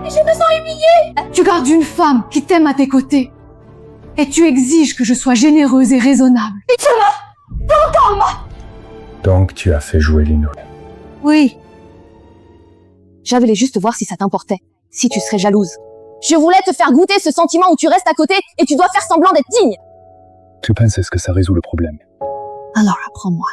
Et je me sens humiliée. Tu gardes une femme qui t'aime à tes côtés. Et tu exiges que je sois généreuse et raisonnable. Donc tu as fait jouer Linrouy. Oui. J'avais juste voir si ça t'importait. Si tu serais jalouse. Je voulais te faire goûter ce sentiment où tu restes à côté et tu dois faire semblant d'être digne. Tu penses est-ce que ça résout le problème? Alors apprends-moi.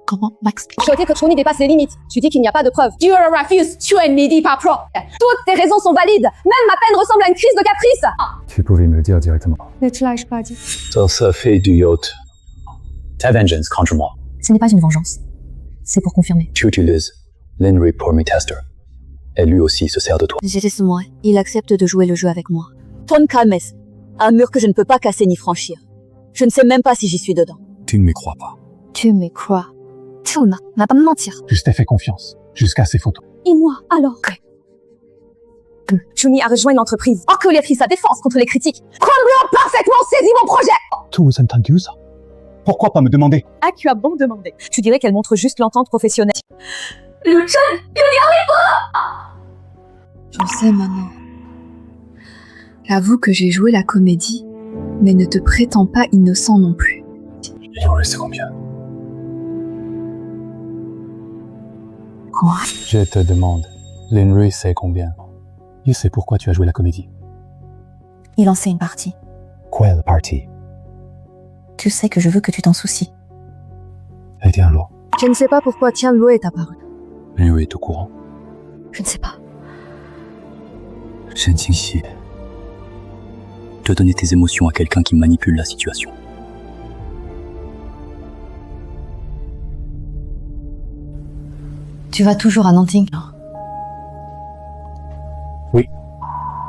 Comment m'expliquer? Je souhaitais que Tony dépasse les limites. Tu dis qu'il n'y a pas de preuves. You refuse to and me dit pas pro. Toutes tes raisons sont valides. Même ma peine ressemble à une crise de caprice. Tu pouvais me le dire directement. Ne te lâche pas, dis. Ça fait du yacht. Ta vengeance contre moi. Ce n'est pas une vengeance. C'est pour confirmer. Tu utilises Linrouy pour me tester. Et lui aussi se sert de toi. J'étais moi. Il accepte de jouer le jeu avec moi. Ton calmes. Un mur que je ne peux pas casser ni franchir. Je ne sais même pas si j'y suis dedans. Tu ne me crois pas. Tu me crois. Tu n'as pas de mentir. Je t'ai fait confiance. Jusqu'à ces photos. Et moi, alors? Juni a rejoint l'entreprise. Oh, qu'il a pris sa défense contre les critiques. Cromwell a parfaitement saisi mon projet. Tu as entendu ça? Pourquoi pas me demander? Ah, tu as bon demandé. Tu dirais qu'elle montre juste l'entente professionnelle. Lucien, il n'y arrive pas. Je sais maintenant. Avoue que j'ai joué la comédie, mais ne te prétends pas innocent non plus. Linrouy, c'est combien? Quoi? Je te demande. Linrouy, c'est combien? Je sais pourquoi tu as joué la comédie. Il en sait une partie. Quelle partie? Tu sais que je veux que tu t'en soucies. Et Tianluo. Je ne sais pas pourquoi Tianluo est apparu. Linrouy est au courant. Je ne sais pas. Shen Qingxi. De donner tes émotions à quelqu'un qui manipule la situation. Tu vas toujours à Nanting? Oui.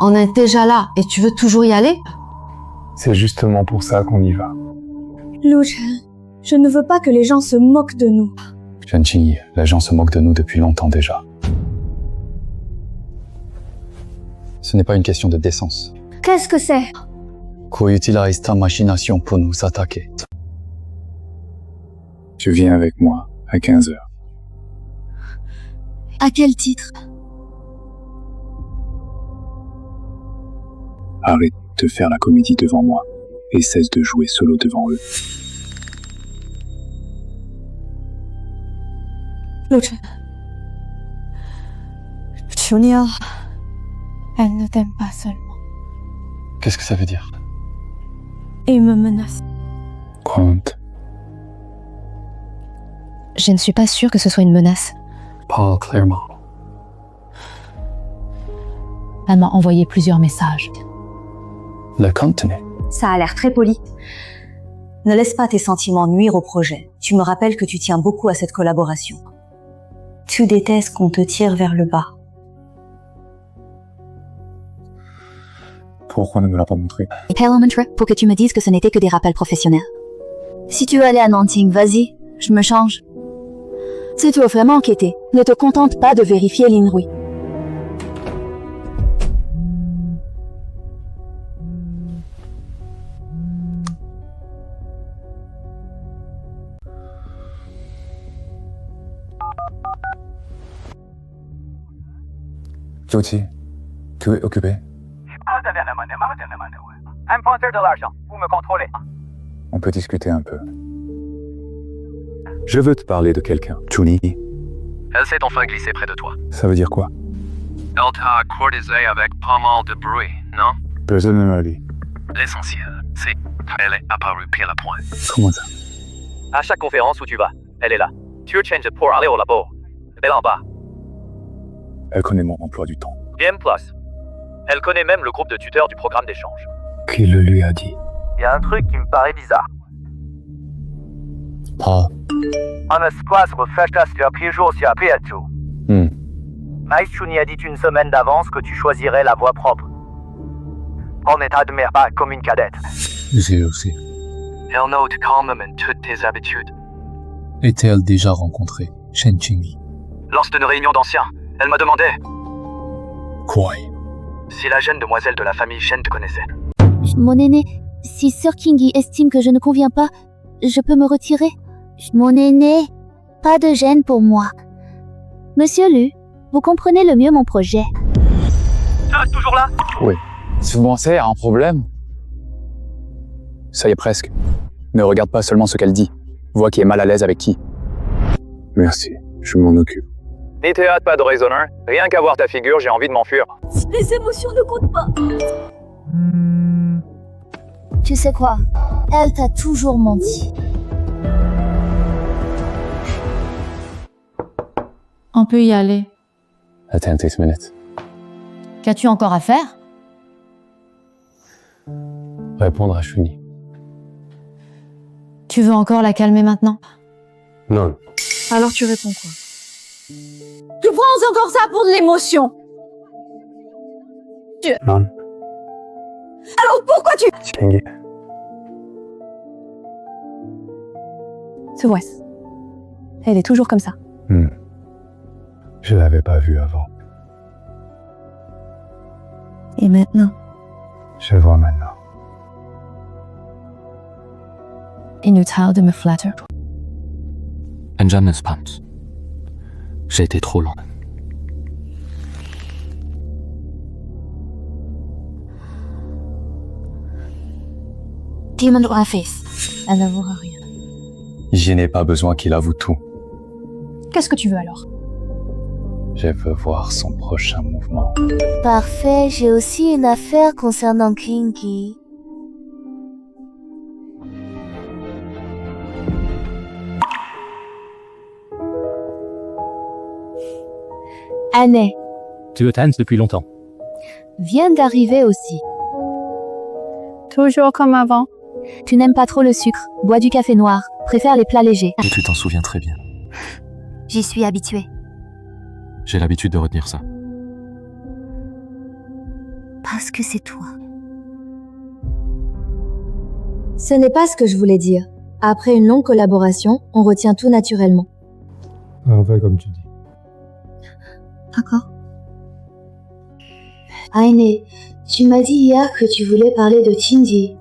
On est déjà là et tu veux toujours y aller? C'est justement pour ça qu'on y va. Lucien, je ne veux pas que les gens se moquent de nous. Shen Qingyi, les gens se moquent de nous depuis longtemps déjà. Ce n'est pas une question de décence. Qu'est-ce que c'est? Qu'on utilise ta machination pour nous attaquer. Tu viens avec moi à 15h. À quel titre? Arrête de faire la comédie devant moi et cesse de jouer solo devant eux. Lucien. Junior, elle ne t'aime pas seulement. Qu'est-ce que ça veut dire? Il me menace. Compte. Je ne suis pas sûre que ce soit une menace. Parle clairement. Elle m'a envoyé plusieurs messages. Le contenu. Ça a l'air très poli. Ne laisse pas tes sentiments nuire au projet. Tu me rappelles que tu tiens beaucoup à cette collaboration. Tu détestes qu'on te tire vers le bas. Pourquoi ne me l'a pas montré? Parlementre, pour que tu me dises que ce n'était que des rappels professionnels. Si tu veux aller à Nanting, vas-y, je me change. Si tu veux vraiment enquêter, ne te contente pas de vérifier Linrouy. Joti, tu es occupé? Un pointeur de l'argent. Vous me contrôlez. On peut discuter un peu. Je veux te parler de quelqu'un. Chuni. Elle s'est enfin glissée près de toi. Ça veut dire quoi? Elle t'a courtisé avec pas mal de bruit, non? Personne ne m'a dit. L'essentiel, c'est qu'elle est apparue pile à point. Comment ça? À chaque conférence où tu vas, elle est là. Tu changes pour aller au labo. Elle est en bas. Elle connaît mon emploi du temps. Bien plus. Elle connaît même le groupe de tuteurs du programme d'échange. Qui le lui a dit? Il y a un truc qui me paraît bizarre. Pas. On a squash refresh sur pigeon sur piato. Mais Chuni a dit une semaine d'avance que tu choisirais la voie propre. On ne t'admire pas comme une cadette. J'ai aussi. Elle note quand même toutes tes habitudes. Est-elle déjà rencontré Shen Qingyi? Lors d'une réunion d'anciens, elle m'a demandé. Quoi? Si la jeune demoiselle de la famille Shen te connaissait. Mon aîné, si Sir Kingi estime que je ne conviens pas, je peux me retirer. Mon aîné, pas de gêne pour moi. Monsieur Lu, vous comprenez le mieux mon projet. Ah, toujours là? Oui. Si vous pensez à un problème. Ça y est presque. Ne regarde pas seulement ce qu'elle dit. Vois qui est mal à l'aise avec qui. Merci, je m'en occupe. Ni théâtre, pas de raisonneur. Rien qu'à voir ta figure, j'ai envie de m'enfuir. Les émotions ne comptent pas. Tu sais quoi? Elle t'a toujours menti. On peut y aller. Attends 10 minutes. Qu'as-tu encore à faire? Répondre à Shuni. Tu veux encore la calmer maintenant? Non. Alors tu réponds quoi? Tu prends encore ça pour de l'émotion. Non. Alors pourquoi tu... Kingi. C'est Wes. Elle est toujours comme ça. Je l'avais pas vu avant. Et maintenant? Je vois maintenant. Inutile de me flatter. Enjane Spans. J'ai été trop long. Demon or face. Elle n'avouera rien. Je n'ai pas besoin qu'il avoue tout. Qu'est-ce que tu veux alors? Je veux voir son prochain mouvement. Parfait, j'ai aussi une affaire concernant Kingi. Anne Tu le tenses depuis longtemps. vient d'arriver aussi. Toujours comme avant. Tu n'aimes pas trop le sucre, bois du café noir, préfères les plats légers. Et tu t'en souviens très bien. J'y suis habituée. J'ai l'habitude de retenir ça. Parce que c'est toi. Ce n'est pas ce que je voulais dire. Après une longue collaboration, on retient tout naturellement. Enfin, comme tu dis. D'accord. Aine, tu m'as dit hier que tu voulais parler de Kingi.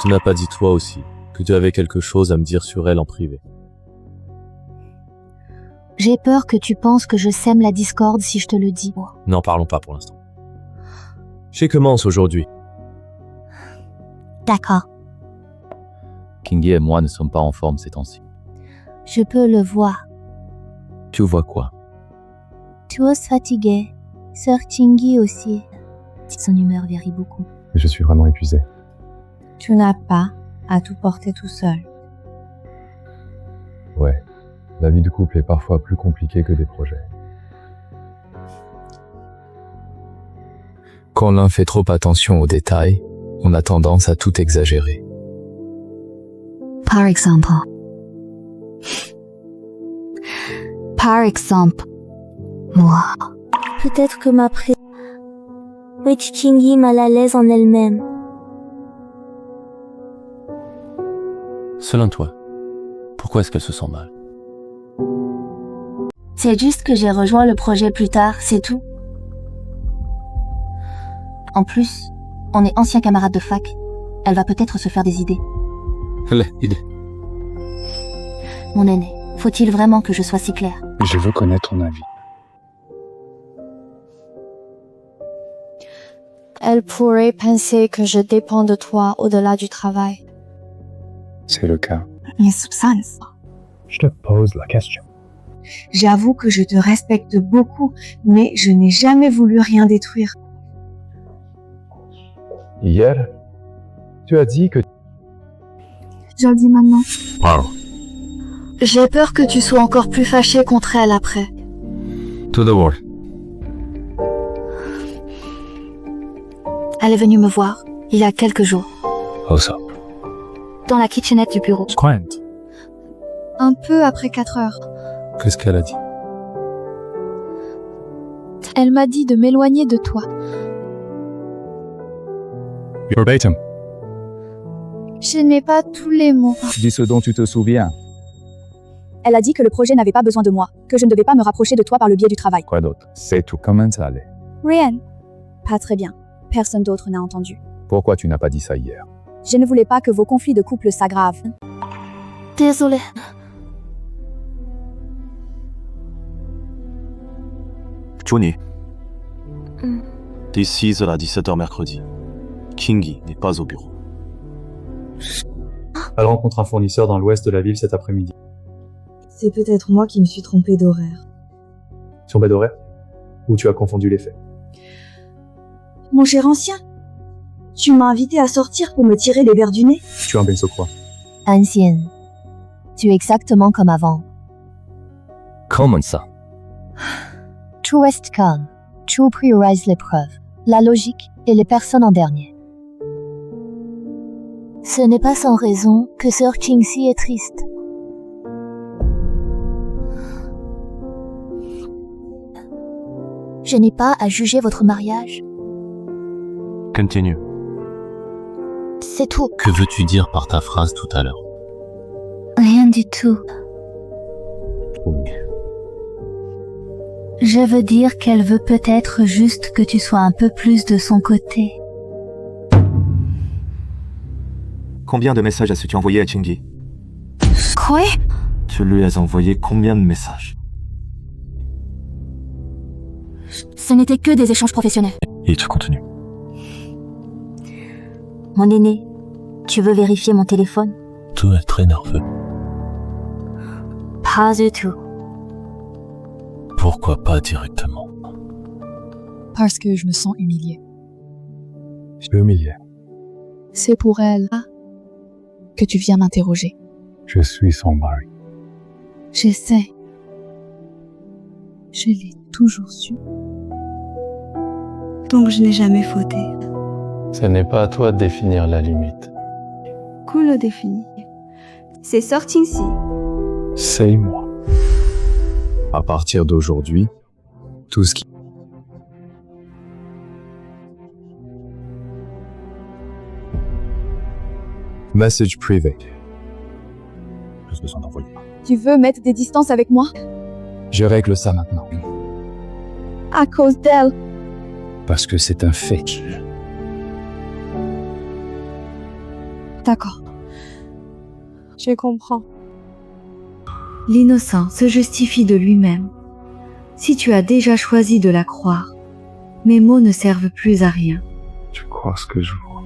Tu n'as pas dit toi aussi que tu avais quelque chose à me dire sur elle en privé. J'ai peur que tu penses que je sème la discorde si je te le dis. N'en parlons pas pour l'instant. Je commence aujourd'hui. D'accord. Kingi et moi ne sommes pas en forme ces temps-ci. Je peux le voir. Tu vois quoi? Tu oses fatigué. Sœur Kingi aussi. Son humeur varie beaucoup. Je suis vraiment épuisé. Tu n'as pas à tout porter tout seul. Ouais. La vie de couple est parfois plus compliquée que des projets. Quand l'un fait trop attention aux détails, on a tendance à tout exagérer. Par exemple. Moi. Peut-être que ma Rich Kingi mal à l'aise en elle-même. Selon toi, pourquoi est-ce qu'elle se sent mal? C'est juste que j'ai rejoint le projet plus tard, c'est tout. En plus, on est anciens camarades de fac. Elle va peut-être se faire des idées. L'idée. Mon aîné, faut-il vraiment que je sois si claire? Je veux connaître ton avis. Elle pourrait penser que je dépends de toi au-delà du travail. C'est le cas. Les soupçonnes. Je te pose la question. J'avoue que je te respecte beaucoup, mais je n'ai jamais voulu rien détruire. Hier, tu as dit que... Je le dis maintenant. Wow. J'ai peur que tu sois encore plus fâché contre elle après. To the war. Elle est venue me voir, il y a quelques jours, What's up? dans la kitchenette du bureau. Quint, Un peu après 4 heures. qu'est-ce qu'elle a dit? Elle m'a dit de m'éloigner de toi. Verbatim. Je n'ai pas tous les mots. Dis ce dont tu te souviens. Elle a dit que le projet n'avait pas besoin de moi, que je ne devais pas me rapprocher de toi par le biais du travail. Quoi d'autre? C'est tout. Comment ça allait? Rien. Pas très bien. Personne d'autre n'a entendu. Pourquoi tu n'as pas dit ça hier? Je ne voulais pas que vos conflits de couple s'aggravent. Désolée. Johnny. Dès 6h à 17h mercredi. Kingi n'est pas au bureau. Elle rencontre un fournisseur dans l'ouest de la ville cet après-midi. C'est peut-être moi qui me suis trompée d'horaire. Sur d'horaire? Ou tu as confondu les faits? Mon cher ancien, tu m'as invité à sortir pour me tirer les verres du nez? Tu es un Benso quoi? Ancienne. Tu es exactement comme avant. Comment ça? Tu restes calme. Tu priorises les preuves, la logique et les personnes en dernier. Ce n'est pas sans raison que Sir Kingsley est triste. Je n'ai pas à juger votre mariage. Continue. C'est tout. Que veux-tu dire par ta phrase tout à l'heure? Rien du tout. Je veux dire qu'elle veut peut-être juste que tu sois un peu plus de son côté. Combien de messages as-tu envoyé à Chingy? Quoi? Tu lui as envoyé combien de messages? Ce n'était que des échanges professionnels. Et tu continues. Mon aîné, tu veux vérifier mon téléphone? Tu es très nerveux. Pas du tout. Pourquoi pas directement? Parce que je me sens humiliée. Je suis humilié. C'est pour elle que tu viens m'interroger. Je suis son mari. Je sais. Je l'ai toujours su. Donc je n'ai jamais fauté. Ce n'est pas à toi de définir la limite. Cool le définir. C'est sorti ici. C'est moi. À partir d'aujourd'hui, tout ce qui... Message privé. J'ai besoin d'envoyer. Tu veux mettre des distances avec moi? Je règle ça maintenant. À cause d'elle. Parce que c'est un fait. D'accord. Je comprends. L'innocent se justifie de lui-même. Si tu as déjà choisi de la croire, mes mots ne servent plus à rien. Tu crois ce que je vois.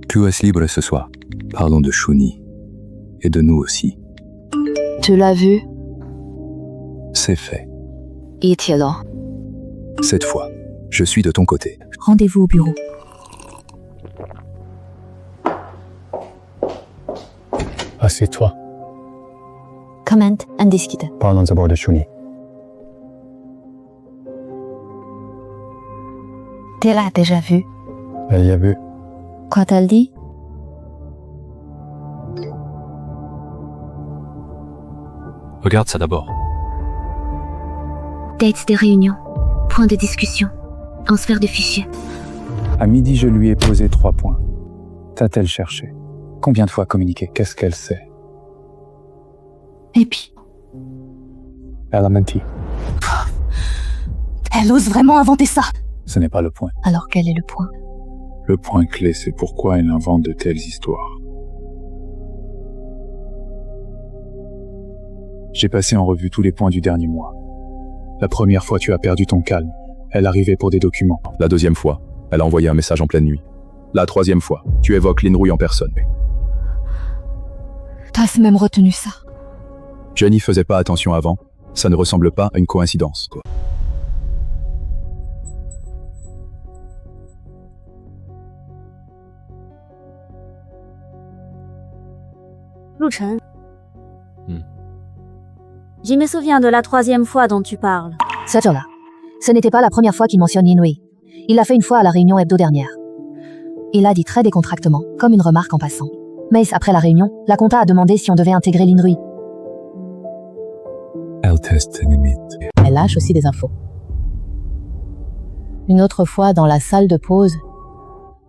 Tu es libre ce soir. Pardon de Shuni. Et de nous aussi. Tu l'as vu? C'est fait. Était là. Cette fois, je suis de ton côté. Rendez-vous au bureau. Assieds-toi. Comment indiscute. Parlons d'abord de Shuni. Tu l'as déjà vu? Elle y a vu. Quoi t'as dit? Regarde ça d'abord. Dates des réunions. Points de discussion. Transfert de fichiers. À midi, je lui ai posé 3 points. T'a-t-elle cherché? Combien de fois communiqué? Qu'est-ce qu'elle sait? Et puis? Elle a menti. Elle ose vraiment inventer ça. Ce n'est pas le point. Alors quel est le point? Le point clé, c'est pourquoi elle invente de telles histoires. J'ai passé en revue tous les points du dernier mois. La première fois, tu as perdu ton calme. Elle arrivait pour des documents. La deuxième fois, elle a envoyé un message en pleine nuit. La troisième fois, tu évoques l'Inrouille en personne. T'as même retenu ça. Je n'y faisais pas attention avant. Ça ne ressemble pas à une coïncidence, quoi. Luchen. Je me souviens de la troisième fois dont tu parles. Ce jour-là, ce n'était pas la première fois qu'il mentionne Inouï. Il l'a fait une fois à la réunion hebdo dernière. Il a dit très décontractement, comme une remarque en passant. Mais après la réunion, la compta a demandé si on devait intégrer l'Inrouï. Elle teste les limites. Elle lâche aussi des infos. Une autre fois, dans la salle de pause,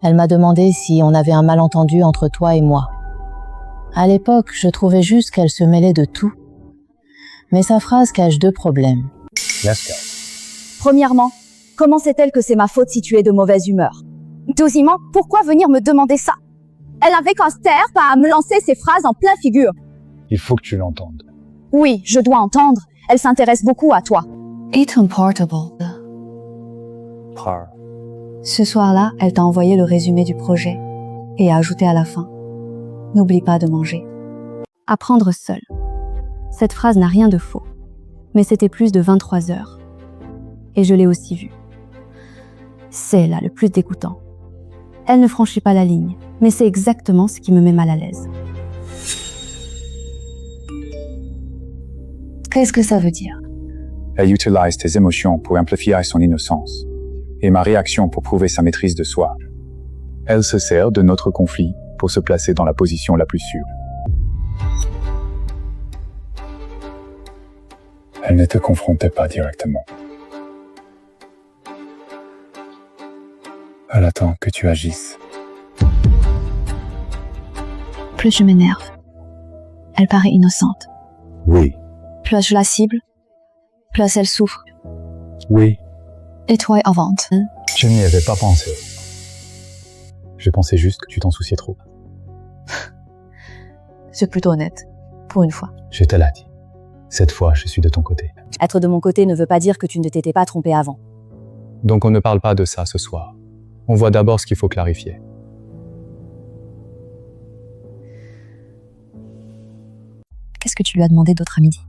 Elle m'a demandé si on avait un malentendu entre toi et moi. À l'époque, je trouvais juste qu'elle se mêlait de tout. Mais sa phrase cache 2 problèmes. Premièrement, comment sait-elle que c'est ma faute si tu es de mauvaise humeur? Deuxièmement, pourquoi venir me demander ça? Elle avait qu'à se taire, pas à me lancer ces phrases en plein figure. Il faut que tu l'entendes. Oui, je dois entendre. Elle s'intéresse beaucoup à toi. Ethan Portable. Ce soir-là, elle t'a envoyé le résumé du projet et a ajouté à la fin: n'oublie pas de manger. Apprendre seul. Cette phrase n'a rien de faux, mais c'était plus de 23 heures. Et je l'ai aussi vue. C'est là le plus dégoûtant. Elle ne franchit pas la ligne, mais c'est exactement ce qui me met mal à l'aise. Qu'est-ce que ça veut dire? Elle utilise tes émotions pour amplifier son innocence, et ma réaction pour prouver sa maîtrise de soi. Elle se sert de notre conflit pour se placer dans la position la plus sûre. Elle ne te confrontait pas directement. Elle attend que tu agisses. Plus je m'énerve, elle paraît innocente. Oui. Plus je la cible, plus elle souffre. Oui. Et toi, avante. Je n'y avais pas pensé. Je pensais juste que tu t'en souciais trop. C'est plutôt honnête, pour une fois. Je te l'ai dit. Cette fois, je suis de ton côté. Être de mon côté ne veut pas dire que tu ne t'étais pas trompé avant. Donc on ne parle pas de ça ce soir. On voit d'abord ce qu'il faut clarifier. Qu'est-ce que tu lui as demandé d'autre à midi?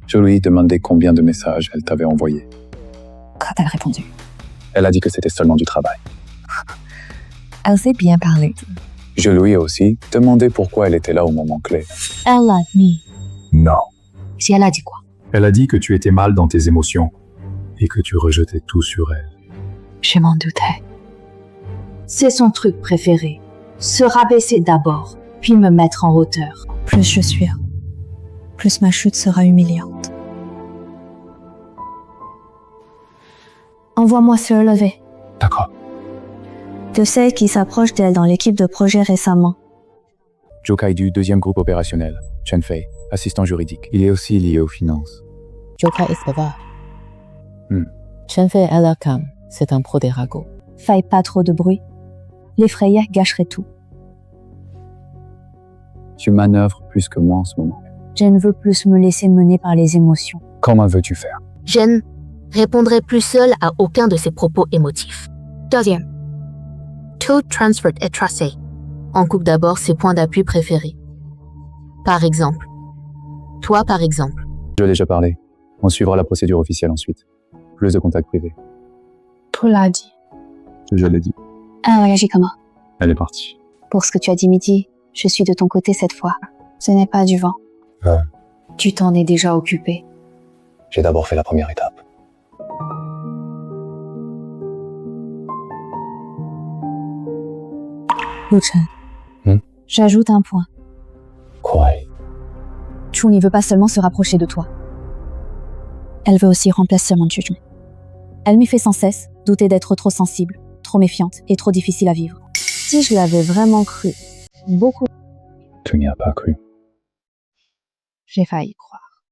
Je lui ai demandé combien de messages elle t'avait envoyés. Quand elle a répondu? Elle a dit que c'était seulement du travail. Elle sait bien parler. Je lui ai aussi demandé pourquoi elle était là au moment clé. Elle a admis. Non. Si elle a dit quoi? Elle a dit que tu étais mal dans tes émotions et que tu rejetais tout sur elle. Je m'en doutais. C'est son truc préféré. Se rabaisser d'abord, puis me mettre en hauteur. Plus je suis, plus ma chute sera humiliante. Envoie-moi se relever. D'accord. Je sais qui s'approche d'elle dans l'équipe de projet récemment. Joe Kaidu, 2e groupe opérationnel. Chen Fei, assistant juridique. Il est aussi lié aux finances. Joka est bavard. Hmm. Chen Fei Elakam, c'est un pro des ragots. Fais pas trop de bruit. L'effrayer gâcherait tout. Tu manœuvres plus que moi en ce moment. Je ne veux plus me laisser mener par les émotions. Comment veux-tu faire? Je ne répondrai plus seule à aucun de ses propos émotifs. Deuxième. Tout transfer est tracé. On coupe d'abord ses points d'appui préférés. Par exemple. Toi, par exemple. Je l'ai déjà parlé. On suivra la procédure officielle ensuite. Plus de contacts privés. Tu l'as dit. Je l'ai dit. Elle réagit comment? Elle est partie. Pour ce que tu as dit midi, je suis de ton côté cette fois. Ce n'est pas du vent. Tu t'en es déjà occupé. J'ai d'abord fait la première étape. Luchan. J'ajoute un point. Quoi? Chuni veut pas seulement se rapprocher de toi. Elle veut aussi remplacer mon jugement. Elle m'y fait sans cesse douter d'être trop sensible, trop méfiante et trop difficile à vivre. Si je l'avais vraiment cru, beaucoup... Tu n'y as pas cru. J'ai failli croire.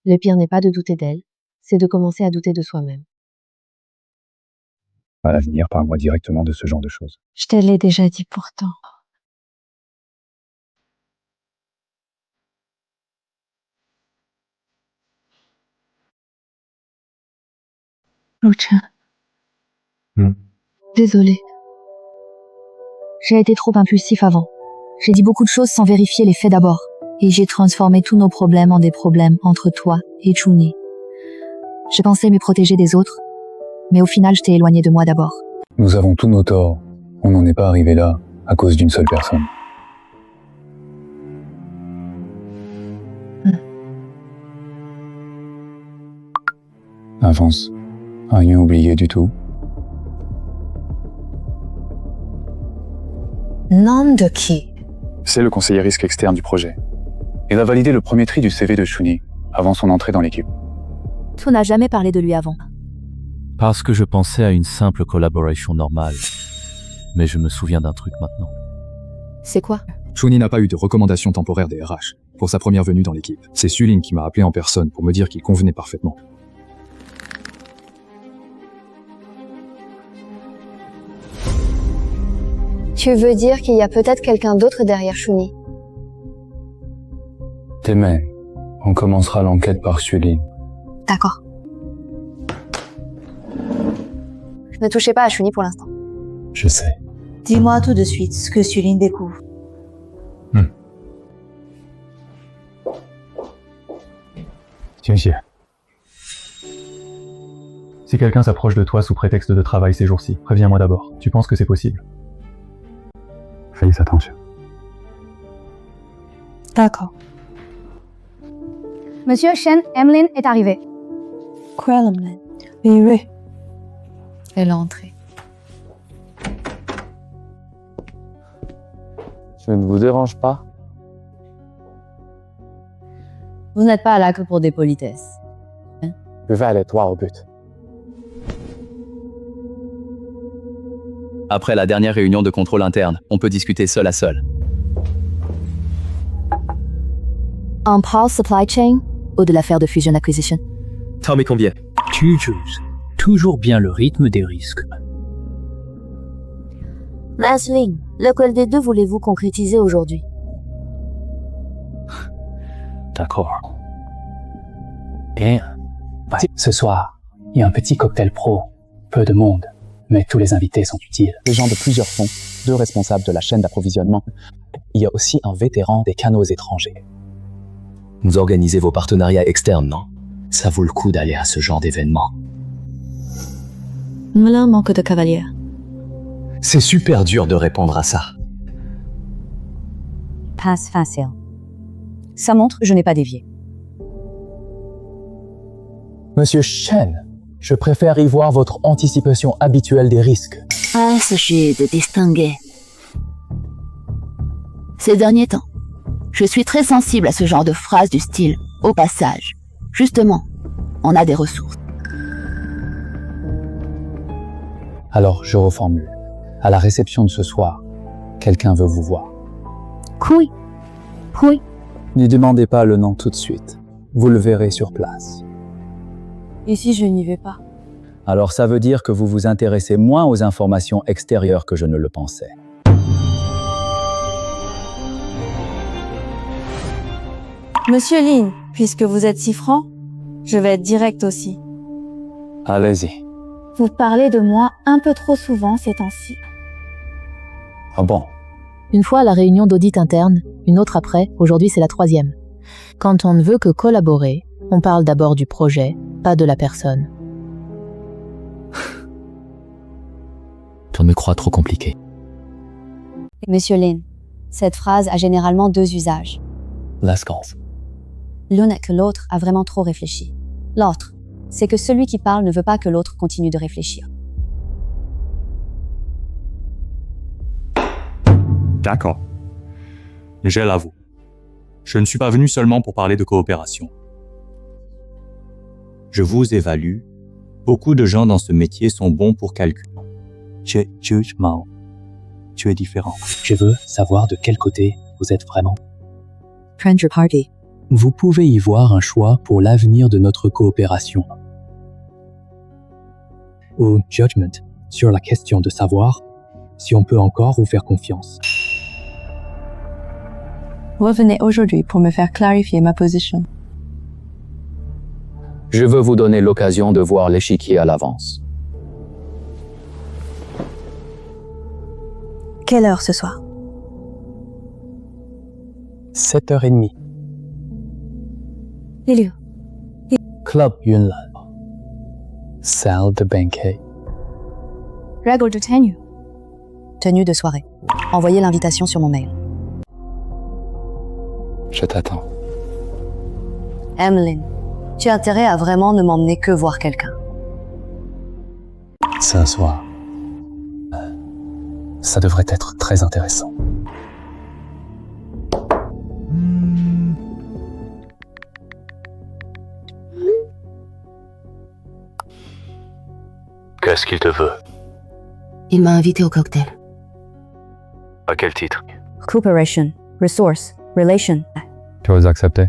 Le pire n'est pas de douter d'elle, c'est de commencer à douter de soi-même. À l'avenir, parle-moi directement de ce genre de choses. Je te l'ai déjà dit pourtant. Luchan. Désolée. J'ai été trop impulsif avant. J'ai dit beaucoup de choses sans vérifier les faits d'abord. Et j'ai transformé tous nos problèmes en des problèmes entre toi et Chuni. Je pensais me protéger des autres, mais au final, je t'ai éloigné de moi d'abord. Nous avons tous nos torts. On n'en est pas arrivé là à cause d'une seule personne. Avance. Rien oublié du tout. Nom de qui? C'est le conseiller risque externe du projet. Il a validé le premier tri du CV de Chuni avant son entrée dans l'équipe. Tu n'as jamais parlé de lui avant. Parce que je pensais à une simple collaboration normale. Mais je me souviens d'un truc maintenant. C'est quoi? Chuni n'a pas eu de recommandation temporaire des RH pour sa première venue dans l'équipe. C'est Sulin qui m'a appelé en personne pour me dire qu'il convenait parfaitement. Tu veux dire qu'il y a peut-être quelqu'un d'autre derrière Chuni? Demain, on commencera l'enquête par Sulin. D'accord. Ne touchez pas à Chuni pour l'instant. Je sais. Dis-moi tout de suite ce que Sulin découvre. Tiens, si quelqu'un s'approche de toi sous prétexte de travail ces jours-ci, préviens-moi d'abord. Tu penses que c'est possible? Fais attention. D'accord. Monsieur Shen, Emmeline est arrivée. Quoi, Emmeline? Oui. Elle est entrée. Je ne vous dérange pas? Vous n'êtes pas là que pour des politesses. Je vais aller droit au but. Après la dernière réunion de contrôle interne, on peut discuter seul à seul. On parle supply chain ou de l'affaire de Fusion Acquisition? T'en mets combien? Tu juges toujours bien le rythme des risques. Leslie, lequel des deux voulez-vous concrétiser aujourd'hui? D'accord. Bien. Ce soir, il y a un petit cocktail pro. Peu de monde, mais tous les invités sont utiles. Des gens de plusieurs fonds, 2 responsables de la chaîne d'approvisionnement. Il y a aussi un vétéran des canaux étrangers. Vous organisez vos partenariats externes, non? Ça vaut le coup d'aller à ce genre d'événement. Moulin manque de cavaliers. C'est super dur de répondre à ça. Passe facile. Ça montre que je n'ai pas dévié. Monsieur Shen, je préfère y voir votre anticipation habituelle des risques. Ah, sachez de distinguer. Ces derniers temps, je suis très sensible à ce genre de phrases du style « au passage ». Justement, on a des ressources. Alors, je reformule. À la réception de ce soir, quelqu'un veut vous voir. Oui. Ne demandez pas le nom tout de suite. Vous le verrez sur place. Et si je n'y vais pas? Alors ça veut dire que vous vous intéressez moins aux informations extérieures que je ne le pensais. Monsieur Lin, puisque vous êtes si franc, je vais être direct aussi. Allez-y. Vous parlez de moi un peu trop souvent ces temps-ci. Ah bon? Une fois à la réunion d'audit interne, une autre après, aujourd'hui c'est la 3e. Quand on ne veut que collaborer, on parle d'abord du projet, pas de la personne. Tu me crois trop compliqué. Monsieur Lin, cette phrase a généralement 2 usages. Let's go. L'un est que l'autre a vraiment trop réfléchi. L'autre, c'est que celui qui parle ne veut pas que l'autre continue de réfléchir. D'accord. Je l'avoue. Je ne suis pas venu seulement pour parler de coopération. Je vous évalue. Beaucoup de gens dans ce métier sont bons pour calculer. Je juge Mao. Tu es différent. Je veux savoir de quel côté vous êtes vraiment. Stranger Party. Vous pouvez y voir un choix pour l'avenir de notre coopération. Ou judgment sur la question de savoir si on peut encore vous faire confiance. Revenez aujourd'hui pour me faire clarifier ma position. Je veux vous donner l'occasion de voir l'échiquier à l'avance. Quelle heure ce soir? 7h30. Les lieux. Club Yunlan. Salle de banquet. Règle de tenue. Tenue de soirée. Envoyez l'invitation sur mon mail. Je t'attends. Emmeline, tu as intérêt à vraiment ne m'emmener que voir quelqu'un. Ce soir, ça devrait être très intéressant. Qu'est-ce qu'il te veut? Il m'a invité au cocktail. À quel titre? Cooperation, resource, relation. Tu oses accepter?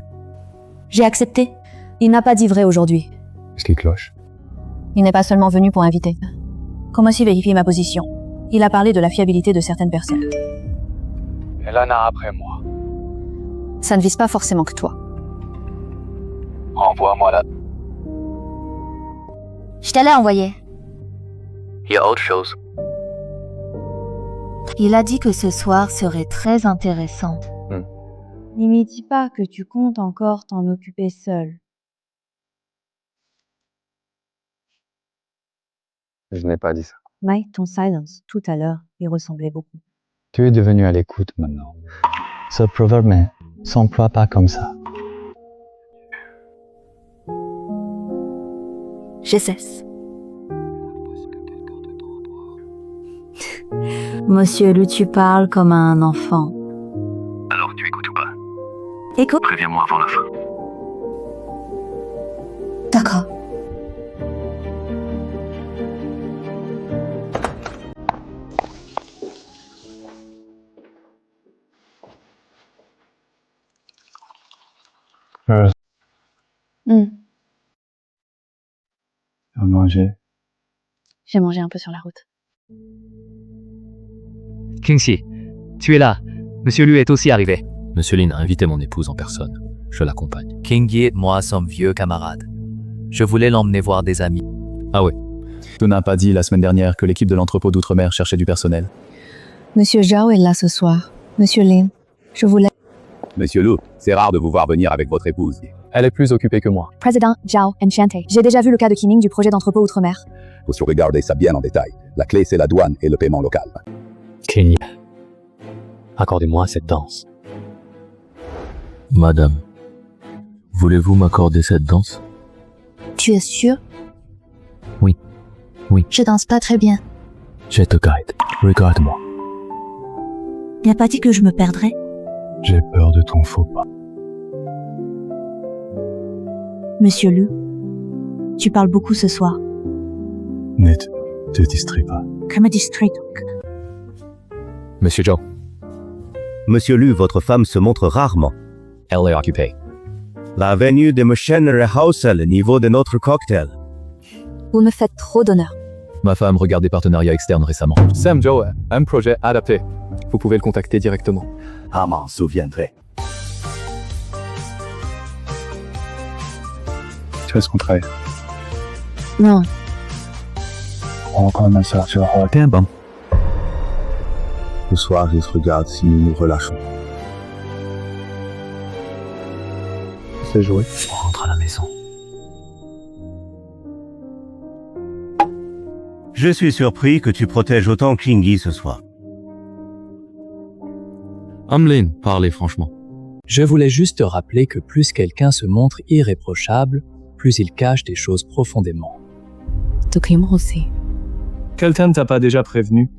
J'ai accepté. Il n'a pas dit vrai aujourd'hui. Ce qui cloche. Il n'est pas seulement venu pour inviter. Comment aussi vérifier ma position? Il a parlé de la fiabilité de certaines personnes. Elana après moi. Ça ne vise pas forcément que toi. Envoie-moi là. Je t'allais envoyer. Il y a autre chose. Il a dit que ce soir serait très intéressant. Ne me dis pas que tu comptes encore t'en occuper seul. Je n'ai pas dit ça. Mike, ton silence, tout à l'heure, il ressemblait beaucoup. Tu es devenu à l'écoute maintenant. Ce proverbe ne s'emploie pas comme ça. Je cesse. Monsieur Lu, tu parles comme un enfant. Alors tu écoutes ou pas? Écoute. Préviens-moi avant la fin. D'accord. À manger. J'ai mangé un peu sur la route. Kingxi, tu es là. Monsieur Lu est aussi arrivé. Monsieur Lin a invité mon épouse en personne. Je l'accompagne. Kingyi et moi sommes vieux camarades. Je voulais l'emmener voir des amis. Ah ouais. Tu n'as pas dit la semaine dernière que l'équipe de l'entrepôt d'outre-mer cherchait du personnel? Monsieur Zhao est là ce soir. Monsieur Lin, je voulais... Monsieur Lu, c'est rare de vous voir venir avec votre épouse. Elle est plus occupée que moi. Président Zhao, enchanté. J'ai déjà vu le cas de Kining du projet d'entrepôt outre-mer. Faut regarder ça bien en détail. La clé, c'est la douane et le paiement local. Kingyi, accordez-moi cette danse. Madame, voulez-vous m'accorder cette danse? Tu es sûr? Oui. Oui. Je danse pas très bien. Je te guide. Regarde-moi. Il n'a pas dit que je me perdrais. J'ai peur de ton faux pas. Monsieur Lu, tu parles beaucoup ce soir. Ne te distrais pas. Que me distrait donc? Monsieur Zhao. Monsieur Lu, votre femme se montre rarement. Elle est occupée. La venue de Machine rehausse le niveau de notre cocktail. Vous me faites trop d'honneur. Ma femme regarde des partenariats externes récemment. Sam Zhao, un projet adapté. Vous pouvez le contacter directement. Ah, m'en souviendrai. Tu as contraire. Non. On commence à se T'es bon. Ce soir, il se regarde si nous nous relâchons. C'est joué. On rentre à la maison. Je suis surpris que tu protèges autant Kingyi ce soir. Hamlin, parlez franchement. Je voulais juste te rappeler que plus quelqu'un se montre irréprochable, plus il cache des choses profondément. aussi. Quelqu'un ne t'a pas déjà prévenu?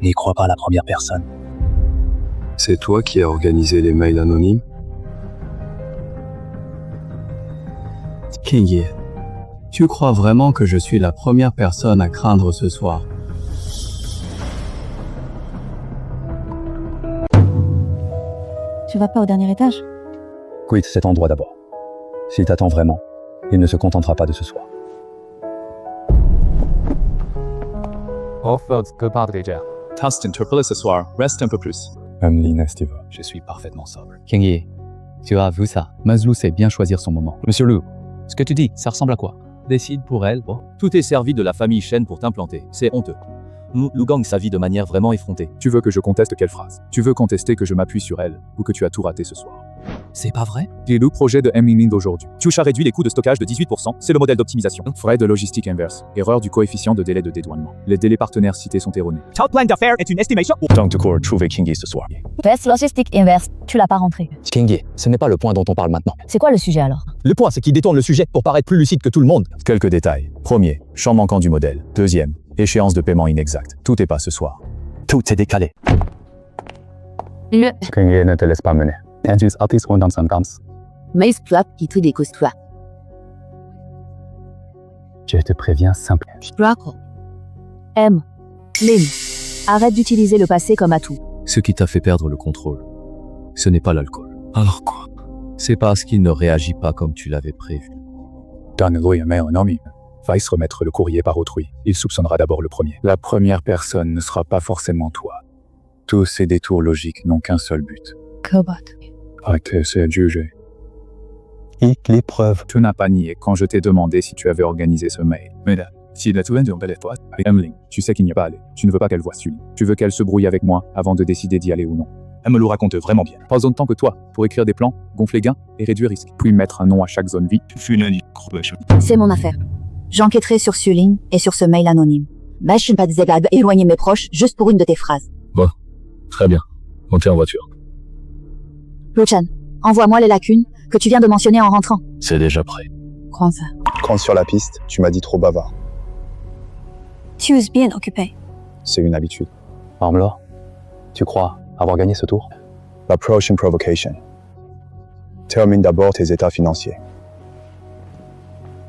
N'y crois pas à la première personne. C'est toi qui as organisé les mails anonymes? Kingyi, tu crois vraiment que je suis la première personne à craindre ce soir? Tu vas pas au dernier étage? Quitte cet endroit d'abord. S'il t'attend vraiment, il ne se contentera pas de ce soir. Tast interpellé ce soir, reste un peu plus. Hamlin Estiva. Je suis parfaitement sobre. Kingyi, tu as vu ça? Mazlou sait bien choisir son moment. Monsieur Lu, ce que tu dis, ça ressemble à quoi? Décide pour elle. Oh. Tout est servi de la famille Shen pour t'implanter. C'est honteux. Lu gagne sa vie de manière vraiment effrontée. Tu veux que je conteste quelle phrase? Tu veux contester que je m'appuie sur elle, ou que tu as tout raté ce soir? C'est pas vrai? J'ai le projet de Hamlin d'aujourd'hui. Tucha réduit les coûts de stockage de 18%, c'est le modèle d'optimisation. Frais de logistique inverse. Erreur du coefficient de délai de dédouanement. Les délais partenaires cités sont erronés. Top plan d'affaires est une estimation. Tank de Core, trouver Kingyi ce soir. Best logistique inverse. Tu l'as pas rentré. Kingyi, ce n'est pas le point dont on parle maintenant. C'est quoi le sujet alors? Le point, c'est qu'il détourne le sujet pour paraître plus lucide que tout le monde. Quelques détails. Premier, champ manquant du modèle. Deuxième, échéance de paiement inexacte. Tout est pas ce soir. Tout est décalé. Kingyi, ne te laisse pas mener. Andrews Artis und dans ganz. Mais plop qui tout découvre. Je te préviens simplement. Rocco. M. Lin. Arrête d'utiliser le passé comme atout. Ce qui t'a fait perdre le contrôle, ce n'est pas l'alcool. Alors quoi? C'est parce qu'il ne réagit pas comme tu l'avais prévu. Donne-lui un mail anonyme. Va se remettre le courrier par autrui. Il soupçonnera d'abord le premier. La première personne ne sera pas forcément toi. Tous ces détours logiques n'ont qu'un seul but. Cobot. C'est juger. Les preuves. Tu n'as pas nié quand je t'ai demandé si tu avais organisé ce mail. Mais là, si la Tuenne de belle toi, Emmeline, tu sais qu'il n'y a pas allé. Tu ne veux pas qu'elle voie Sully. Tu veux qu'elle se brouille avec moi avant de décider d'y aller ou non. Elle me le raconte vraiment bien. Pas autant que toi, pour écrire des plans, gonfler gains et réduire risque. Puis mettre un nom à chaque zone vie. C'est mon affaire. J'enquêterai sur Sulin et sur ce mail anonyme. Mais je ne suis pas désagréable éloigner mes proches juste pour une de tes phrases. Bon, très bien. Montez en voiture. Luchan, envoie-moi les lacunes que tu viens de mentionner en rentrant. C'est déjà prêt. Prends ça. Quand sur la piste, tu m'as dit trop bavard. Tu es bien occupé. C'est une habitude. Armlor, tu crois avoir gagné ce tour? L'approach and provocation. Termine d'abord tes états financiers.